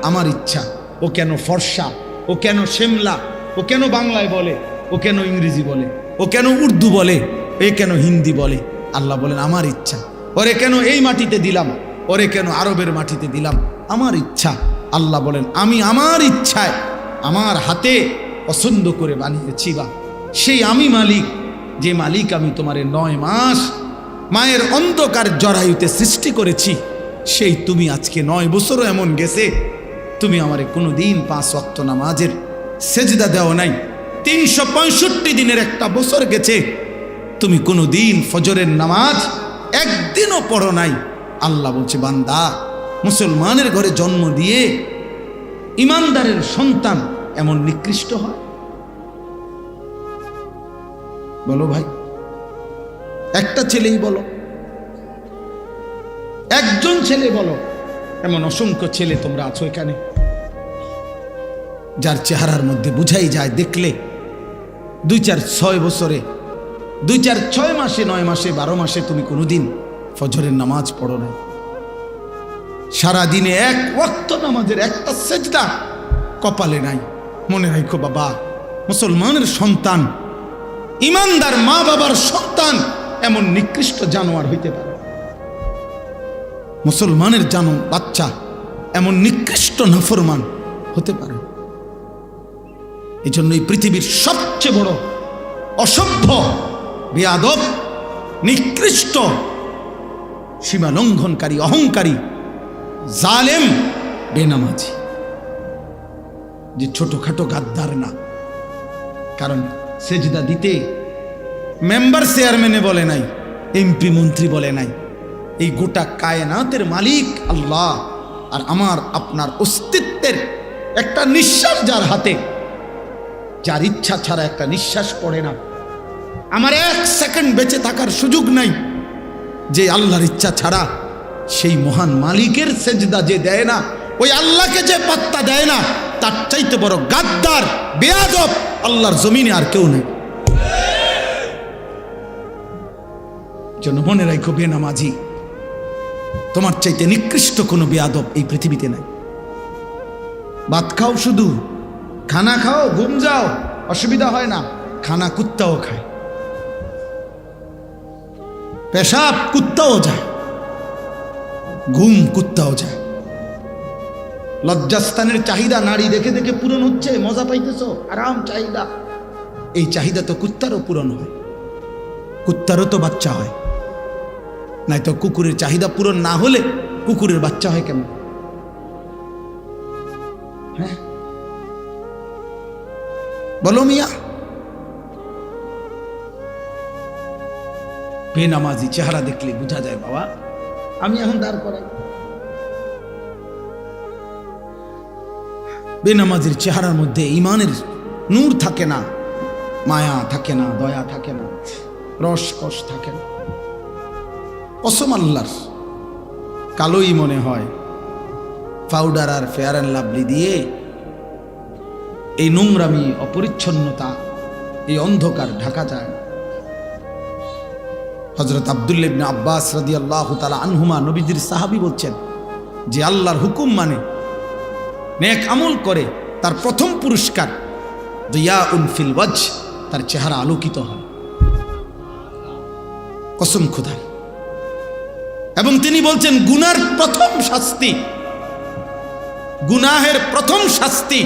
আমার ইচ্ছা। ও কেন ফর্সা? ও কেন শ্যামলা? ও কেন বাংলায় বলে? ও কেন ইংরেজি বলে? ও কেন উর্দু বলে? এ কেন হিন্দি বলে? আল্লাহ বলেন আমার ইচ্ছা। ওরে কেন এই মাটিতে দিলাম? ওরে কেন আরবের মাটিতে দিলাম? আমার ইচ্ছা। আল্লাহ বলেন আমি আমার ইচ্ছায় আমার হাতে পছন্দ করে বানিয়েছি। বা সেই আমি মালিক, যে মালিক আমি তোমারে 9 মাস মায়ের অন্ধকার জরায়ুতে সৃষ্টি করেছি, সেই তুমি আজকে 9 বছরও এমন গেছে তুমি আমারে কোনোদিন 5 ওয়াক্ত নামাজের সেজদা দেও নাই। 365 দিনের একটা বছর গেছে তুমি কোনোদিন ফজরের নামাজ একদিনও পড়ো নাই। আল্লাহ বলছে বান্দা, মুসলমানের ঘরে জন্ম দিয়ে ইমানদারের সন্তান এমন নিকৃষ্ট হয়? বলো ভাই, একটা ছেলেই বলো, একজন ছেলে বলো। এমন অসংখ্য ছেলে তোমরা আছো এখানে, যার চেহারার মধ্যে বুঝাই যায় দেখলে 2, 4, 6 বছরে, 2, 4, 6 মাসে, 9 মাসে, 12 মাসে তুমি কোনোদিন ফজরের নামাজ পড়ো না। সারাদিনে 1 ওয়াক্ত নামাজের একটা সেজদা কপালে নাই। মনে রাখো বাবা, মুসলমানের সন্তান, ইমানদার মা বাবার সন্তান এমন নিকৃষ্ট জানোয়ার হইতে পারে। মুসলমানের বাচ্চা এমন নিকৃষ্ট নাফরমান হতে পারে। এই জন্য এই পৃথিবীর সবচেয়ে বড় অসভ্য, বেয়াদব, নিকৃষ্ট, সীমা লঙ্ঘনকারী, অহংকারী, জালেম, বেনামাজি, যে ছোটখাটো গাদ্দার না। কারণ সেজদা দিতে মেম্বার চেয়ারম্যানে বলে নাই, এমপি মন্ত্রী বলে নাই, এই গোটা কায়নাতের মালিক আল্লাহ। আর আমার আপনার অস্তিত্বের একটা নিঃশ্বাস যার হাতে, যার ইচ্ছা ছাড়া একটা নিঃশ্বাস পড়ে না, আমার 1 সেকেন্ড বেঁচে থাকার সুযোগ নাই, যে আল্লাহর ইচ্ছা ছাড়া সেই মহান মালিকের সেজদা যে দেয় না, ওই আল্লাহকে যে পাত্তা দেয় না, তার চাইতে বড় গাদ্দার, বেয়াদব আল্লাহর জমিনে আর কেউ নেই। জন্য মনে রাখো বেনামাজি তোমার চাইতে নিকৃষ্ট কোনো বেয়াদব এই পৃথিবীতে নাই। ভাত খাও, শুধু খানা খাও, ঘুম যাও, অসুবিধা হয় না। খানা কুত্তাও খায়, পেশাব কুত্তাও যায়, ঘুম কুত্তাও যায়। লজ্জাস্থানের চাহিদা নারী দেখে দেখে পূরণ হচ্ছে, মজা পাইতেছো, আরাম চাহিদা। এই চাহিদা তো কুত্তারও পূরণ হয়, কুত্তারও তো বাচ্চা হয়। নাই তো কুকুরের চাহিদা পূরণ না হলে কুকুরের বাচ্চা হয় কেমন? হ্যাঁ বলো মিয়া। বেনামাজি চেহারা দেখলে বোঝা যায় বাবা, আমি এখন দাঁড় করাই। বেনামাজির চেহারার মধ্যে ইমানের নূর থাকে না, মায়া থাকে না, দয়া থাকে না, রস কষ থাকে না। কসম আল্লাহর, কালোই মনে হয়। পাউডার আর ফেয়ার অ্যান্ড লাভলি দিয়ে এই নোংরামি, অপরিচ্ছন্নতা, এই অন্ধকার ঢাকা যায়। হযরত আব্দুল্লাহ ইবনে আব্বাস রাদিয়াল্লাহু তাআলা আনহুমা, নবীজির সাহাবী, বলছেন যে আল্লাহর হুকুম মানে নেক আমল করে তার প্রথম পুরস্কার দিয়াউন ফিল ওয়াজহ, তার চেহারা আলোকিত হয়। কসম খোদার। এবং তিনি বলছেন গুনার প্রথম শাস্তি, গুনাহের প্রথম শাস্তি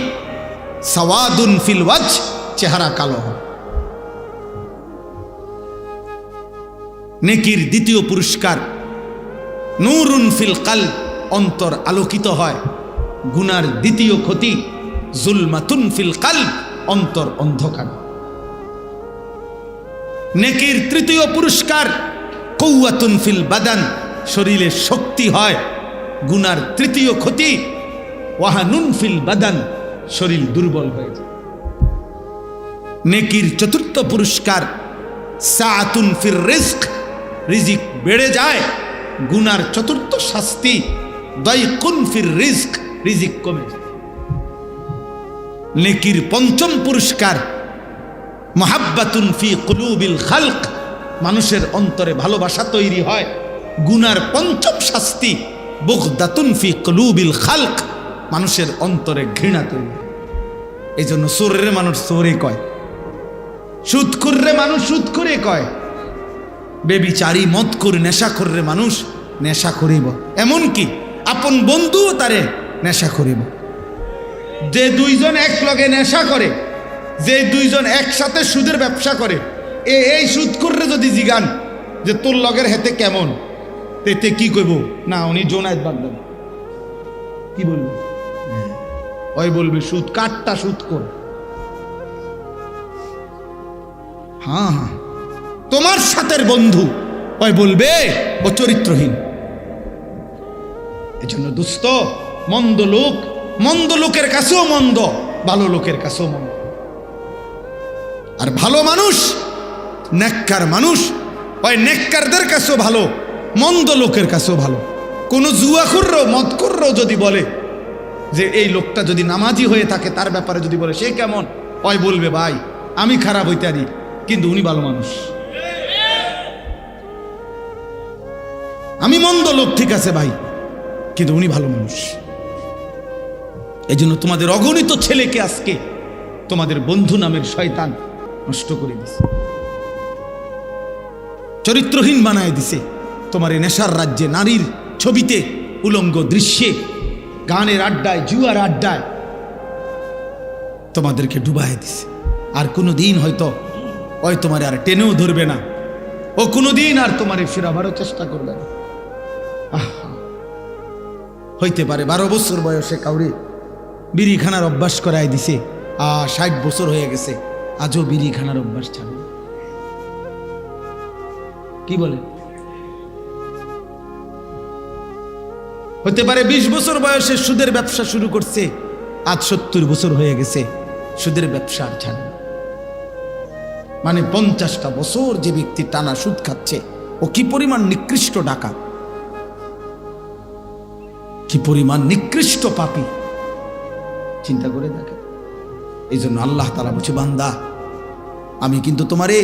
সাওয়াদুন ফিল ওয়াজহ, চেহারা কালো হয়। নেকির দ্বিতীয় পুরস্কার নূরুন ফিল কলব, অন্তর আলোকিত হয়। গুনার দ্বিতীয় ক্ষতি যুলমাতুন ফিল কলব, অন্তর অন্ধকার। নেকির তৃতীয় পুরস্কার কুওয়াতুন ফিল বাদান, শরীরে শক্তি হয়। গুনার তৃতীয় ক্ষতি ওয়াহানুন ফিল বাদান, শরীর দুর্বল হয়ে যায়। নেকির চতুর্থ পুরস্কার সাআতুন ফির রিজক, রিজিক বেড়ে যায়। গুনার চতুর্থ শাস্তি দাইকুন ফির রিজক, রিজিক কমে যায়। নেকির পঞ্চম পুরস্কার মুহাব্বাতুন ফি কুলুবিল খালক, মানুষের অন্তরে ভালোবাসা তৈরি হয়। গুনার পঞ্চম শাস্তি বুগদাতুন ফি কুলুবিল খালক, মানুষের অন্তরে ঘৃণা তৈরি হয়। এই জন্য চোরের মানুষ চোরে কয়, সুদখোররে মানুষ সুদখোরে কয়, বেবিচারী মদখোর নেশাখোররে মানুষ নেশা করিব। এমনকি আপন বন্ধুও তারে নেশা করিব। যে দুইজন এক লগে নেশা করে, যে দুইজন একসাথে সুদের ব্যবসা করে, এই সুদখোররে যদি জিগান যে তোর লগের হেতে কেমন, তেতে কি কইব? না উনি জোনায়েত বাগদাদ। কি বলবে? ওই বলবে সুদ কাটটা সুদখোর। হ্যাঁ হ্যাঁ, তোমার সাথের বন্ধু ওই বলবে ও চরিত্রহীন। এজন্য দোস্ত, মন্দ লোক মন্দ লোকের কাছেও মন্দ, ভালো লোকের কাছেও মন্দ। আর ভালো মানুষ, নেককার মানুষ, ওই নেককারদের কাছেও ভালো, মন্দ লোকের কাছেও ভালো। কোন জুয়াখুররাও মদখুররাও যদি বলে যে এই লোকটা যদি নামাজি হয়ে থাকে, তার ব্যাপারে যদি বলে সে কেমন, ওই বলবে ভাই আমি খারাপ হইতে পারি কিন্তু উনি ভালো মানুষ। আমি মন্দ লোক ঠিক আছে ভাই, কিন্তু উনি ভালো মানুষ। এই জন্য তোমাদের অগণিত ছেলেকে আজকে তোমাদের বন্ধু নামের শয়তান নষ্ট করে দিছে, চরিত্রহীন বানায় দিছে। তোমার এই নেশার রাজ্যে, নারীর ছবিতে, উলঙ্গ দৃশ্যে, গানের আড্ডায়, জুয়ার আড্ডায় তোমাদেরকে ডুবাই দিছে। আর কোনোদিন হয়তো ওই তোমার আর টেনেও ধরবে না, ও কোনোদিন আর তোমার ফেরাবারও চেষ্টা করবে না। হইতে পারে 12 বছর বয়সে কাউরে বিড়ি খানার অভ্যাস করাই দিছে, 60 বছর হয়ে গেছে, আজও বিড়ি খানার অভ্যাস ছাড়ে। কি বলে? হতে পারে 20 বছর বয়সে সুদের ব্যবসা শুরু করছে, আজ 70 বছর হয়ে গেছে, সুদের ব্যবসা আর ছাড়ে। মানে 50টা বছর যে ব্যক্তি টানা সুদ খাচ্ছে, ও কি পরিমাণ নিকৃষ্ট ডাকাত, কি পরিমাণ নিকৃষ্ট পাপী, চিন্তা করে দেখে। এই জন্য আল্লাহ তাআলা বলছে, বান্দা আমি কিন্তু তোমারে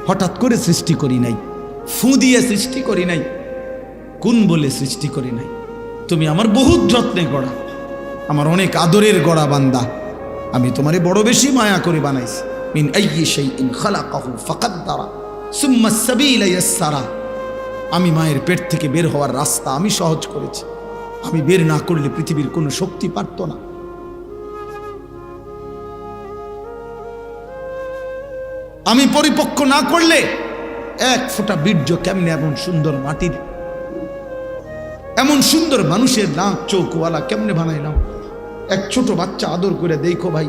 হঠাৎ করে সৃষ্টি করি নাই, ফু দিয়ে সৃষ্টি করি নাই, গুণ বলে সৃষ্টি করি নাই, তুমি আমার বহুত যত্নে গড়া, আমার অনেক আদরের গড়া বান্দা, আমি তোমারে বড় বেশি মায়া করে বানাইছি। মিন আইয়ি শাইইন খালাকাহু ফাকাদ্দারা সুম্মা সাবিলা ইয়াসসারা। আমি মায়ের পেট থেকে বের হওয়ার রাস্তা আমি সহজ করেছি, আমি বের না করলে পৃথিবীর কোনো শক্তি পারত না। আমি পরিপক্ক না করলে এক ফোঁটা বীর্য কেমনে এমন সুন্দর মাটির, এমন সুন্দর মানুষের নাক চোখওয়ালা কেমনে বানাইলাম। এক ছোট বাচ্চা আদর করে দেখো ভাই,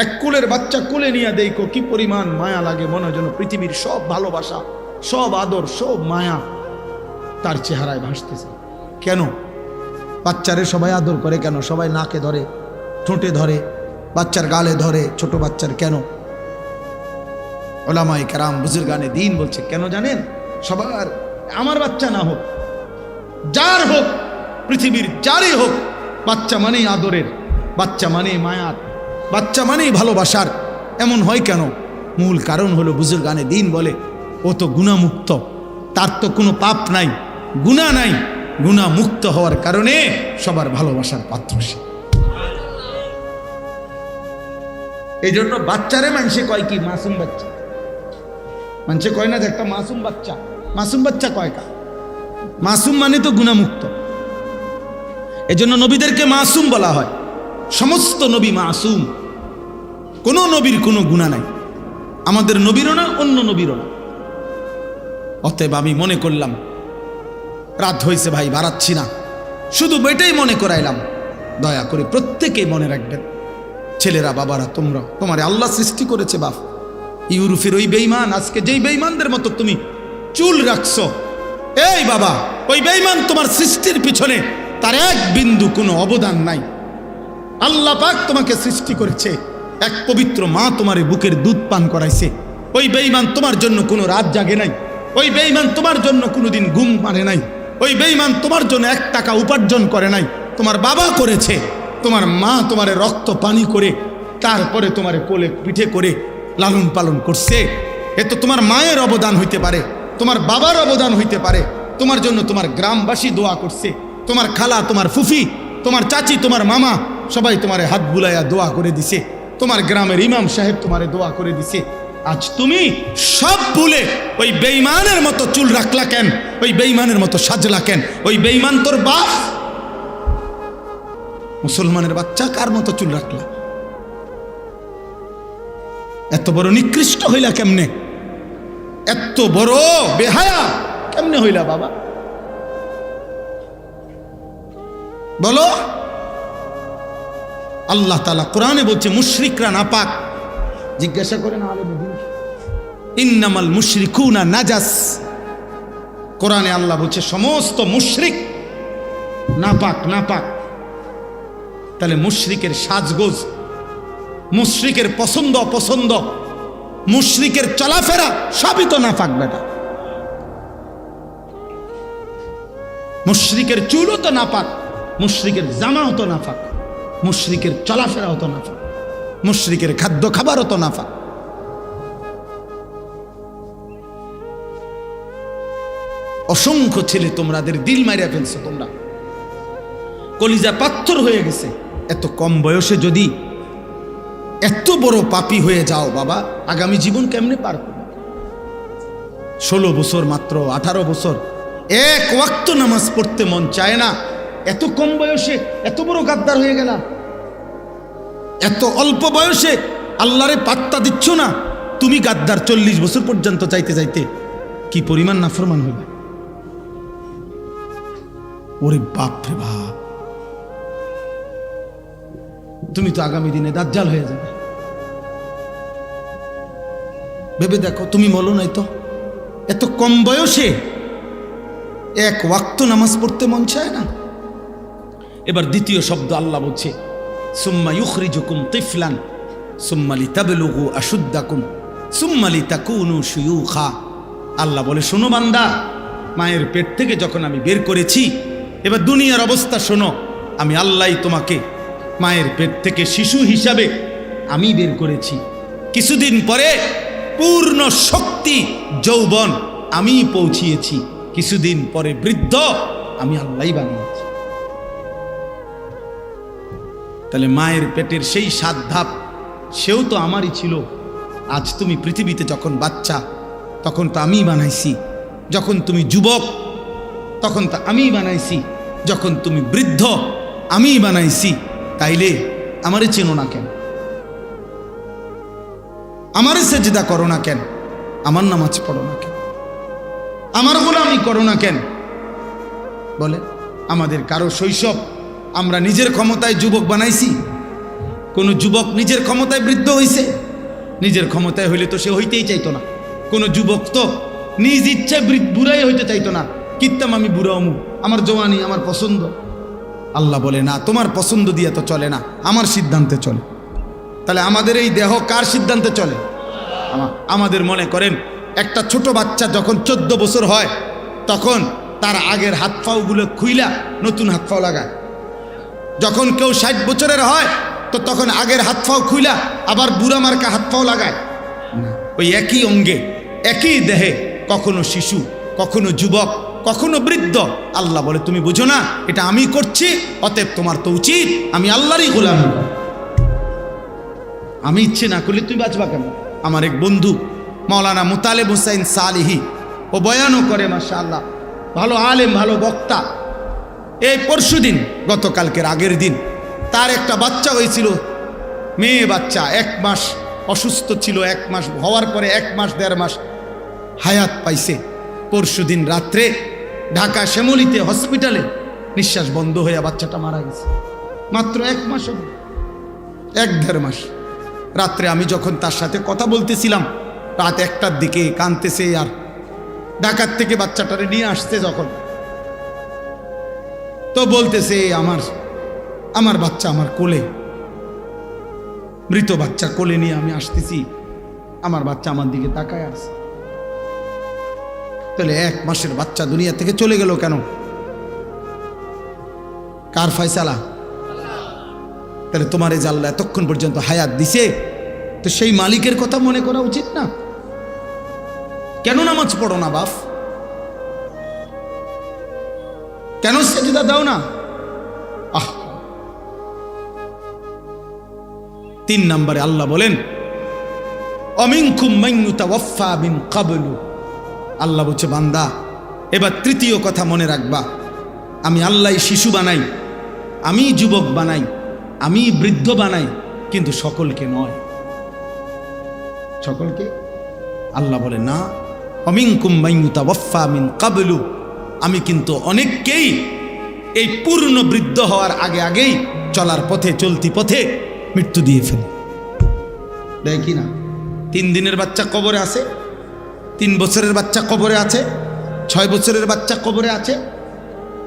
এক কোলের বাচ্চা কোলে নিয়ে দেখো কি পরিমাণ মায়া লাগে, মনে হয় যেন পৃথিবীর সব ভালোবাসা, সব আদর, সব মায়া তার চেহারায় ভাসতেছে। কেন বাচ্চারে সবাই আদর করে? কেন সবাই নাকে ধরে, ঠোঁটে ধরে, বাচ্চার গালে ধরে, ছোট বাচ্চার কেন? ওলামায়ে কেরাম বুজুর্গানে দ্বীন বলছে কেন জানেন? সবার, আমার বাচ্চা না হোক, যার হোক, পৃথিবীর যারই হোক, বাচ্চা মানেই আদরের, বাচ্চা মানেই মায়ার, বাচ্চা মানেই ভালোবাসার। এমন হয় কেন? মূল কারণ হলো বুজুর্গানে দ্বীন বলে ও তো গুণামুক্ত, তার তো কোনো পাপ নাই, গুনাহ নাই, গুনাহ মুক্ত হওয়ার কারণে সবার ভালোবাসার পাত্র সে। এই জন্য বাচ্চারে মানুষে কয় কি? মাসুম বাচ্চা। মানুষে কয় না যে একটা মাসুম বাচ্চা, মাসুম বাচ্চা কয় কা? মাসুম মানে তো গুনাহমুক্ত। এজন্য নবীদেরকে মাসুম বলা হয়। সমস্ত নবী মাসুম, কোন নবীর কোনো গুনাহ নাই, আমাদের নবীরও না, অন্য নবীরও না। অতএব আমি মনে করলাম রাত হয়েছে ভাই, বাড়াচ্ছি না, শুধু এটাই মনে করাইলাম, দয়া করে প্রত্যেকেই মনে রাখবেন, ছেলেরা বাবারা, তোমরা, তোমারে আল্লাহ সৃষ্টি করেছে বাপ। ইউরোপের ওই বেঈমান, আজকে যেই বেঈমানদের মতো তুমি চুল রাখছো, এই বাবা, ওই বেঈমান তোমার সৃষ্টির পিছনে তার এক বিন্দু কোনো অবদান নাই। আল্লাহ পাক তোমাকে সৃষ্টি করেছে, এক পবিত্র মা তোমার বুকের দুধ পান করাইছে। ওই বেঈমান তোমার জন্য কোনো রাত জাগে নাই, ওই বেঈমান তোমার জন্য কোনোদিন ঘুম মারে নাই, ওই বেঈমান তোমার জন্য 1 টাকা উপার্জন করে নাই, তোমার বাবা করেছে। তোমার মা তোমারে রক্ত পানি করে তারপরে তোমারে কোলে পিঠে করে লালন পালন করছে। এ তো তোমার মায়ের অবদান হইতে পারে, তোমার বাবার অবদান হইতে পারে। তোমার জন্য তোমার গ্রামবাসী দোয়া করছে, তোমার খালা, তোমার ফুফি, তোমার চাচি, তোমার মামা, সবাই তোমারে হাত বুলাইয়া দোয়া করে দিছে। তোমার গ্রামের ইমাম সাহেব তোমারে দোয়া করে দিছে। আজ তুমি সব ভুলে ওই বেঈমানের মতো চুল রাখলা কেন? ওই বেঈমানের মতো সাজলা কেন? ওই বেঈমান তোর বাপ। মুসলমানের বাচ্চা কার মতো চুল রাখলা? এত বড় নিকৃষ্ট হইলা কেমনে? এত বড় বেহায়া কেমনে হইলা বাবা? বলো। আল্লাহ তাআলা কোরআনে বলছে মুশরিকরা নাপাক। জিজ্ঞাসা করেন আলেমুদ্দিন, ইন্নামাল মুশরিকুনা নাজাস। কোরআনে আল্লাহ বলছে সমস্ত মুশরিক নাপাক, নাপাক। তাহলে মুশরিকের সাজগোজ, মুশরিকের পছন্দ অপছন্দ, মুশরিকের চলাফেরা সবই তো নাপাক বেটা। মুশরিকের চুলও তো নাপাক, মুশরিকের জামাও তো নাপাক, মুশরিকের চলাফেরাও তো নাপাক, মুশরিকের খাদ্য খাবারও তো নাপাক। অসংখ্য ছেলে তোমাদের দিল মারিয়া ফেলছো, তোমরা কলিজা পাথর হয়ে গেছে। এত কম বয়সে যদি এত বড় পাপী হয়ে যাও বাবা, আগামী জীবন কেমনে পার করবে? 16 বছর, মাত্র 18 বছর, এক ওয়াক্ত নামাজ পড়তে মন চায় না। এত কম বয়সে এত বড় গাদ্দার হয়ে গেলাম। এত অল্প বয়সে আল্লাহরে পাত্তা দিচ্ছ না। তুমি গাদ্দার 40 বছর পর্যন্ত চাইতে চাইতে কি পরিমাণ নাফরমান হইবে? ওরে বাপ রে বাপ, তুমি তো আগামী দিনে দাজ্জাল হয়ে যাবে। ভেবে দেখো, তুমি বলো নাই তো এত কম বয়সে এক ওয়াক্ত নামাজ পড়তে মন চায় না। এবার দ্বিতীয় শব্দ আল্লাহ বলছে সুম্মা ইউখরিজুকুম তিফলান সুম্মা লিতাবলুগু আশুদ্দাকুম সুম্মা লিতাকুনু শুয়ুখা। আল্লাহ বলে শোনো বান্দা, মায়ের পেট থেকে যখন আমি বের করেছি, এবার দুনিয়ার অবস্থা শোনো, আমি আল্লাহই তোমাকে মায়ের পেট থেকে শিশু হিসাবে আমি বের করেছি। কিছুদিন পরে পূর্ণ শক্তি যৌবন আমি পৌঁছিয়েছি। কিছুদিন পরে বৃদ্ধ আমি আল্লাহই বানিয়েছি। তাহলে মায়ের পেটের সেই 7 ধাপ সেও তো আমারই ছিল। আজ তুমি পৃথিবীতে যখন বাচ্চা তখন তো আমিই বানাইছি, যখন তুমি যুবক তখন তো আমিই বানাইছি, যখন তুমি বৃদ্ধ আমিই বানাইছি। তাইলে আমারে চেনো না কেন? আমারে সেজদা করো না কেন? আমার নামাজ পড়ো না কেন? আমার গোলামি করো না কেন? বলে আমাদের কারো শৈশব আমরা নিজের ক্ষমতায় যুবক বানাইছি? কোন যুবক নিজের ক্ষমতায় বৃদ্ধ হইছে? নিজের ক্ষমতায় হইলে তো সে হইতেই চাইতো না। কোন যুবক তো নিজ ইচ্ছায় বুড়াই হইতে চাইতো না, কিত্তাম আমি বুড়া হমু, আমার জওয়ানি আমার পছন্দ। আল্লাহ বলে না, তোমার পছন্দ দিয়ে তো চলে না, আমার সিদ্ধান্তে চলে। তাহলে আমাদের এই দেহ কার সিদ্ধান্তে চলে? আমাদের মনে করেন একটা ছোট বাচ্চা যখন 14 বছর হয় তখন তার আগের হাত পাওগুলো খুইলা নতুন হাত পাও লাগায়। যখন কেউ 60 বছরের হয় তো তখন আগের হাত পাও খুইলা আবার বুড়া মার্কা হাত পাও লাগায়। ওই একই অঙ্গে একই দেহে কখনো শিশু, কখনো যুবক, কখনো বৃদ্ধ। আল্লাহ বলে তুমি বুঝো না, এটা আমি করছি, অতএব তোমার তো উচিত আমি আল্লাহরই গোলামি। আমি ইচ্ছে না করলে তুই বাঁচবা কেন? আমার এক বন্ধু মাওলানা মুতালেব হুসাইন সালিহি, ও বয়ানও করে মাশাআল্লাহ, ভালো আলেম, ভালো বক্তা। এই পরশুদিন গতকালকের আগের দিন তার একটা বাচ্চা হয়েছিল, মেয়ে বাচ্চা, 1 মাস অসুস্থ ছিল। 1 মাস হওয়ার পরে 1 মাস 1.5 মাস হায়াত পাইছে। পরশুদিন রাত্রে ঢাকা শ্যামলীতে হসপিটালে নিঃশ্বাস বন্ধ হয়ে বাচ্চাটা মারা গেছে। মাত্র 1 মাস, 1-1.5 মাস। রাত্রে আমি যখন তার সাথে কথা বলতেছিলাম, রাত 1টার দিকে কাঁদতেছে, আর ঢাকার থেকে বাচ্চাটারে নিয়ে আসছে যখন, তো বলতেছে আমার বাচ্চা আমার কোলে, মৃত বাচ্চা কোলে নিয়ে আমি আসতেছি, আমার বাচ্চা আমার দিকে তাকায় আছে। তাহলে 1 মাসের বাচ্চা দুনিয়া থেকে চলে গেল কেন? কার ফয়সালা? তাহলে তোমার এই যে আল্লাহ এতক্ষণ পর্যন্ত হায়াত দিছে, তো সেই মালিকের কথা মনে করা উচিত না? কেন নামাজ পড়ো না বাপ? কেন সেজদা দাও না? 3 নম্বরে আল্লাহ বলেন অমিনকুম মান ইউতাওয়াফা মিন ক্বাবলু। আল্লাহ বলছে বান্দা এবার 3য় কথা মনে রাখবা, আমি আল্লাহ শিশু বানাই, আমি যুবক বানাই, আমি বৃদ্ধ বানাই, কিন্তু সকলকে নয়। সকলকে আল্লাহ বলে না, অমিনকুম মান ইউতাওয়াফা মিন ক্বাবলু, আমি কিন্তু অনেককেই এই পূর্ণ বৃদ্ধ হওয়ার আগেই চলার পথে, চলতি পথে মৃত্যু দিয়ে ফেলি। দেখি না, 3 দিনের বাচ্চা কবরে আছে, 3 বছরের বাচ্চা কবরে আছে, 6 বছরের বাচ্চা কবরে আছে,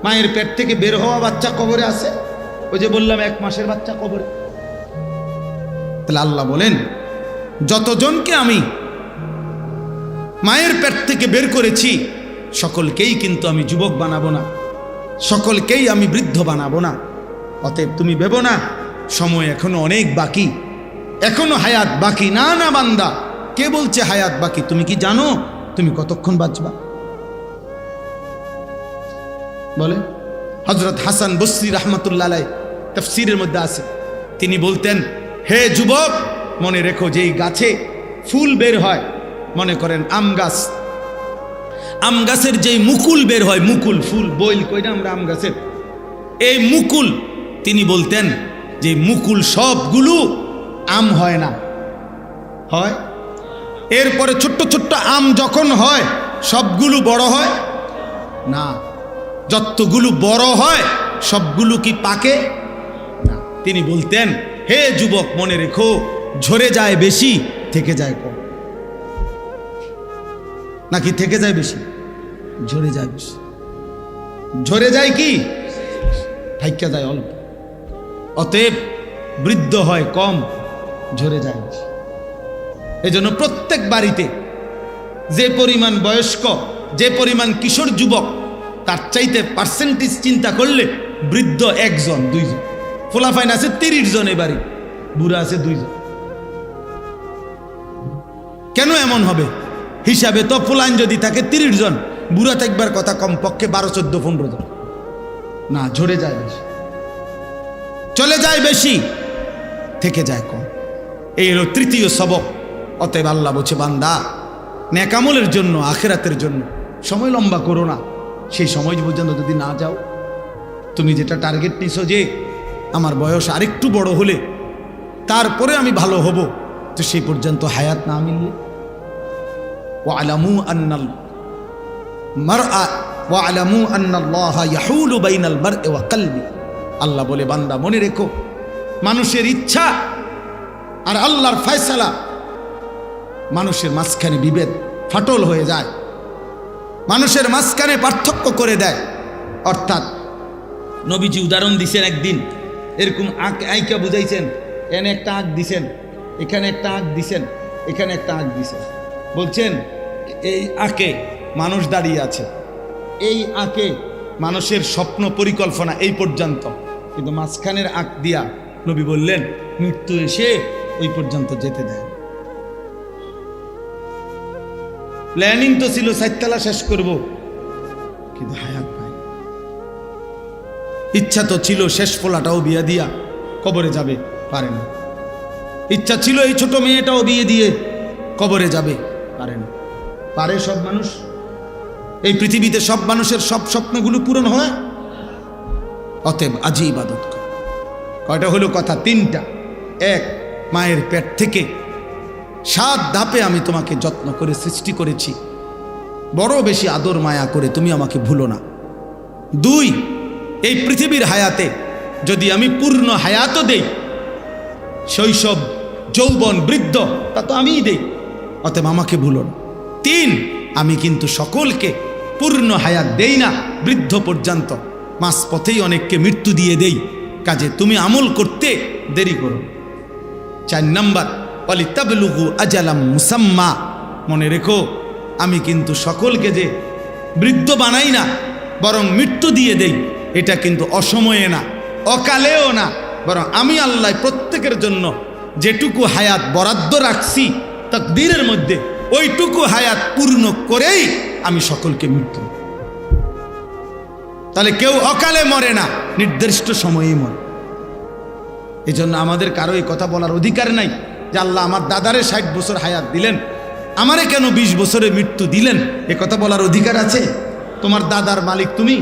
মায়ের পেট থেকে বের হওয়া বাচ্চা কবরে আছে, ওই যে বললাম 1 মাসের বাচ্চা কবরে। তাহলে আল্লাহ বলেন যতজনকে আমি মায়ের পেট থেকে বের করেছি সকলকেই কিন্তু আমি যুবক বানাবো না, সকলকেই আমি বৃদ্ধ বানাবো না। অতএব তুমি ভেবো না সময় এখনো অনেক বাকি, এখনো হায়াত বাকি। না না বান্দা, কে বলছে হায়াত বাকি? তুমি কি জানো তুমি কতক্ষণ বাঁচবা? বলে হযরত হাসান বসরি রাহমাতুল্লাহ আলাইহি তাফসীরের মধ্যে আছে, তিনি বলতেন হে যুবক, মনে রেখো যে এই গাছে ফুল বের হয়, মনে করেন আম গাছ, আম গাছের যেই মুকুল বের হয়, মুকুল ফুল বইল কইরা আমরা আম গাছের এই মুকুল, তিনি বলতেন যে মুকুল সবগুলো আম হয় না, হয় এরপরে ছোট্ট ছোট্ট আম যখন হয় সবগুলো বড় হয় না, যতগুলো বড় হয় সবগুলো কি পাকে না। তিনি বলতেন হে যুবক মনে রেখো, ঝরে যায় বেশি, থেকে যায় কম। নাকি থেকে যায় বেশি? ঝরে যায় বেশি। ঝরে যায় কি? থাইকা যায় অল্প। অতএব বৃদ্ধ হয় কম, ঝরে যায় বেশি। এজন্য প্রত্যেক বাড়িতে যে পরিমাণ বয়স্ক, যে পরিমাণ কিশোর যুবক, তার চাইতে পার্সেন্টেজ চিন্তা করলে বৃদ্ধ 1 জন 2 জন, ফোলাফাইন আছে 30 জন, এ বাড়ি বুড়া আছে 2 জন। কেন এমন হবে? হিসাবে তো ফুলাইন যদি থাকে 30 জন, বুড়া থাকবার কথা কমপক্ষে 12, 14, 15 জন, না ঝরে যায় বেশি, চলে যায় বেশি, থেকে যায় কম। এই হলো তৃতীয় সবক। অতএব আল্লাহ বলছে, বান্দা নেকামলের জন্য, আখিরাতের জন্য সময় লম্বা করো না। সেই সময় পর্যন্ত যদি না যাও, তুমি যেটা টার্গেট নিছো যে আমার বয়স আরেকটু বড় হলে তারপরে আমি ভালো হব, তো সেই পর্যন্ত হায়াত না মিললে, ওয়ালামু আন্নাল মারআ ওয়ালামু আন্নাল্লাহা ইয়াহুলু বাইনাল মারই ওয়া কলবি, আল্লাহ বলে, বান্দা মনে রেখো, মানুষের ইচ্ছা আর আল্লাহর ফয়সালা, মানুষের মাঝখানে বিভেদ, ফাটল হয়ে যায়, মানুষের মাঝখানে পার্থক্য করে দেয়। অর্থাৎ নবীজি উদাহরণ দিছেন, একদিন এরকম আঁকা বুঝাইছেন, এনে একটা আঁক দিছেন, এখানে একটা আঁক দিছেন, এখানে একটা আঁক দিছেন, বলছেন এই আঁকে মানুষ দাঁড়িয়ে আছে, এই আঁকে মানুষের স্বপ্ন পরিকল্পনা এই পর্যন্ত, কিন্তু মাঝখানের আঁক দিয়া নবী বললেন মৃত্যু এসে ওই পর্যন্ত যেতে দেয়। প্ল্যানিং তো ছিল 4 তলা শেষ করব, কিন্তু হায়াত ভাই ইচ্ছা তো ছিল শেষ ফোলাটাও বিয়ে দিয়া কবরে যাবে, পারে না। ইচ্ছা ছিল এই ছোট মেয়েটাও বিয়ে দিয়ে কবরে যাবে, পারে না। পারে সব মানুষ? এই পৃথিবীতে সব মানুষের সব স্বপ্নগুলো পূরণ হয়? অতএব আজই ইবাদত কর। কয়টা হলো কথা? 3টা। 1, মায়ের পেট থেকে 7 ধাপে আমি তোমাকে যত্ন করে সৃষ্টি করেছি, বড় বেশি আদর মায়া করে, তুমি আমাকে ভুলো না। 2, এই পৃথিবীর হায়াতে যদি আমি পূর্ণ হায়াতও দেই, শৈশব, যৌবন, বৃদ্ধ, তা তো আমিই দেই, অতএব আমাকে ভুলো না। 3, আমি কিন্তু সকলকে পূর্ণ হায়াত দেই না, বৃদ্ধ পর্যন্ত, মাঝ পথেই অনেককে মৃত্যু দিয়ে দেই, কাজে তুমি আমল করতে দেরি করো। 4 নাম্বার, ওয়ালিতাবলুগু আজালাম মুসাম্মা, মনে রেখো আমি কিন্তু সকলকে যে বৃদ্ধ বানাই না, বরং মৃত্যু দিয়ে দেই, এটা কিন্তু অসময়ে না, অকালেও না, বরং আমি আল্লাহ প্রত্যেকের জন্য যেটুকু হায়াত বরাদ্দ রাখছি তাকদীরের মধ্যে, ওইটুকু হায়াত পূর্ণ করেই আমি সকলকে মৃত্যু। তাহলে কেউ অকালে মরে না, নির্দিষ্ট সময়েই মরে। এই জন্য আমাদের কারো এই কথা বলার অধিকার নাই যে আল্লাহ আমার দাদারে 60 বছর হায়াত দিলেন, আমারে কেন 20 বছরে মৃত্যু দিলেন, এ কথা বলার অধিকার আছে? তোমার দাদার মালিক তুমি,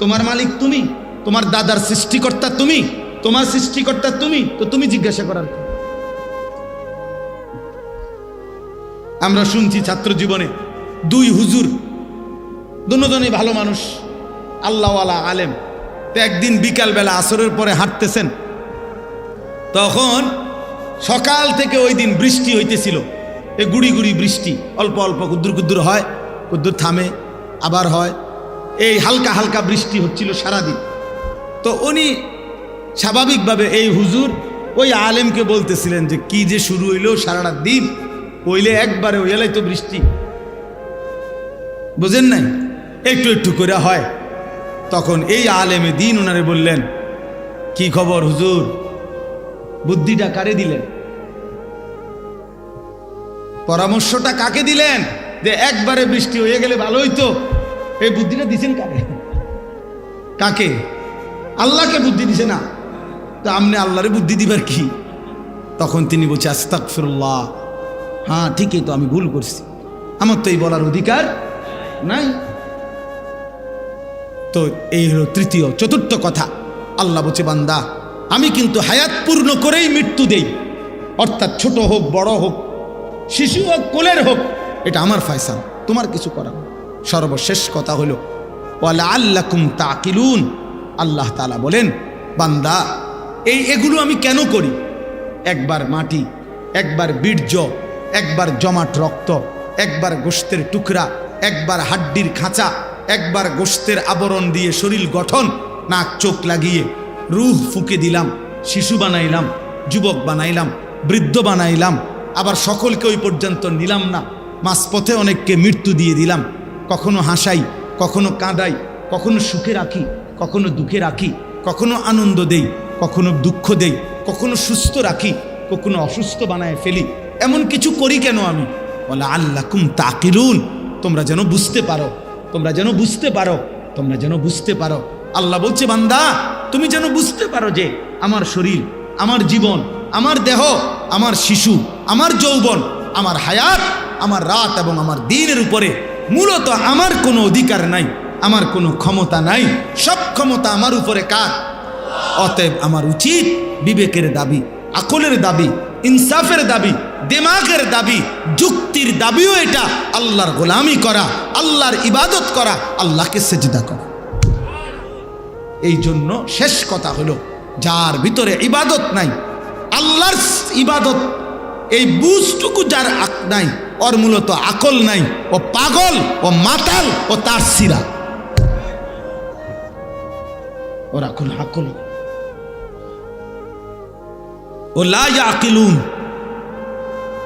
তোমার মালিক তুমি, তোমার দাদার সৃষ্টিকর্তা তুমি, তোমার সৃষ্টিকর্তা তুমি, তো তুমি জিজ্ঞাসা করার। আমরা শুনছি ছাত্র জীবনে 2 হুজুর, দুজনেই ভালো মানুষ, আল্লাহওয়ালা আলেম, তো একদিন বিকালবেলা আসরের পরে হাঁটতেছেন, তখন সকাল থেকে ওই দিন বৃষ্টি হইতেছিল, এই গুড়ি গুড়ি বৃষ্টি, অল্প অল্প কুদ্দুর কুদ্দুর হয়, কুদ্দুর থামে, আবার হয়, এই হালকা হালকা বৃষ্টি হচ্ছিল সারাদিন। তো উনি স্বাভাবিকভাবে এই হুজুর ওই আলেমকে বলতেছিলেন যে কি যে শুরু হইলো সারাটা দিন, হইলে একবারে হইলাই তো বৃষ্টি, বুঝেন নাই, একটু একটু করে হয়। তখন এই আলেমে দিন ওনারে বললেন, কি খবর হুজুর, বুদ্ধিটা কারে দিলেন, পরামর্শটা কাকে দিলেন যে একবারে বৃষ্টি হয়ে গেলে ভালো হইতো, এই বুদ্ধিটা দিছেন কাকে? কাকে? আল্লাহকে বুদ্ধি দিছে না, তো আপনি আল্লাহরে বুদ্ধি দিবার কি? তখন তিনি বলছে, আস্তাগফিরুল্লাহ, হ্যাঁ ঠিকই তো, আমি ভুল করছি, আমার তো এই বলার অধিকার নাই। তো এই হলো তৃতীয়। 4র্থ কথা, আল্লাহ বলছে, বান্দা আমি কিন্তু হায়াত পূর্ণ করেই মৃত্যু দেই, অর্থাৎ ছোট হোক বড় হোক, শিশু হোক কোলের হোক, এটা আমার ফয়সালা, তোমার কিছু করার। সর্বশেষ কথা হলো ওয়ালাআল্লাকুম তাকিলুন, আল্লাহ তাআলা বলেন, বান্দা এগুলো আমি কেন করি? একবার মাটি, একবার বীর্য, একবার জমাট রক্ত, একবার গোশতের টুকরা, একবার হাড্ডির খাঁচা, একবার গোশতের আবরণ দিয়ে শরীর গঠন, নাক চোখ লাগিয়ে রূহ ফুঁকে দিলাম, শিশু বানাইলাম, যুবক বানাইলাম, বৃদ্ধ বানাইলাম, আবার সকলকে ওই পর্যন্ত নিলাম না, মাঝপথে অনেককে মৃত্যু দিয়ে দিলাম। কখনো হাসাই, কখনো কাঁদাই, কখনো সুখে রাখি, কখনো দুঃখে রাখি, কখনো আনন্দ দেই, কখনো দুঃখ দেই, কখনো সুস্থ রাখি, কখনো অসুস্থ বানায় ফেলি। এমন কিছু করি কেন আমি? ওয়ালাআল্লাকুম তাকিলুন, তোমরা যেন বুঝতে পারো তোমরা যেন বুঝতে পারো, তোমরা যেন বুঝতে পারো। আল্লাহ বলছে বান্দা তুমি যেন বুঝতে পারো যে আমার শরীর, আমার জীবন, আমার দেহ, আমার শিশু, আমার যৌবন, আমার হায়াত, আমার রাত এবং আমার দিনের উপরে মূলত আমার কোনো অধিকার নাই, আমার কোনো ক্ষমতা নাই। সব ক্ষমতা আমার উপরে কার? অতএব আমার উচিত বিবেকের দাবি, আকলের দাবি, ইনসাফের দাবি, দিমাগের দাবি, যুক্তির দাবিও এটা আল্লাহর গোলামি করা, আল্লাহর ইবাদত করা, আল্লাহকে সেজদা করা। এই জন্য শেষ কথা হলো যার ভিতরে ইবাদত নাই, আল্লাহর ইবাদত এই বুঝটুকু যার নাই, ওর মূলত আকল নাই, ও পাগল, ও মাতাল, ও তার সিরা, ওর আকল আকল ও লা ইয়াকিলুন,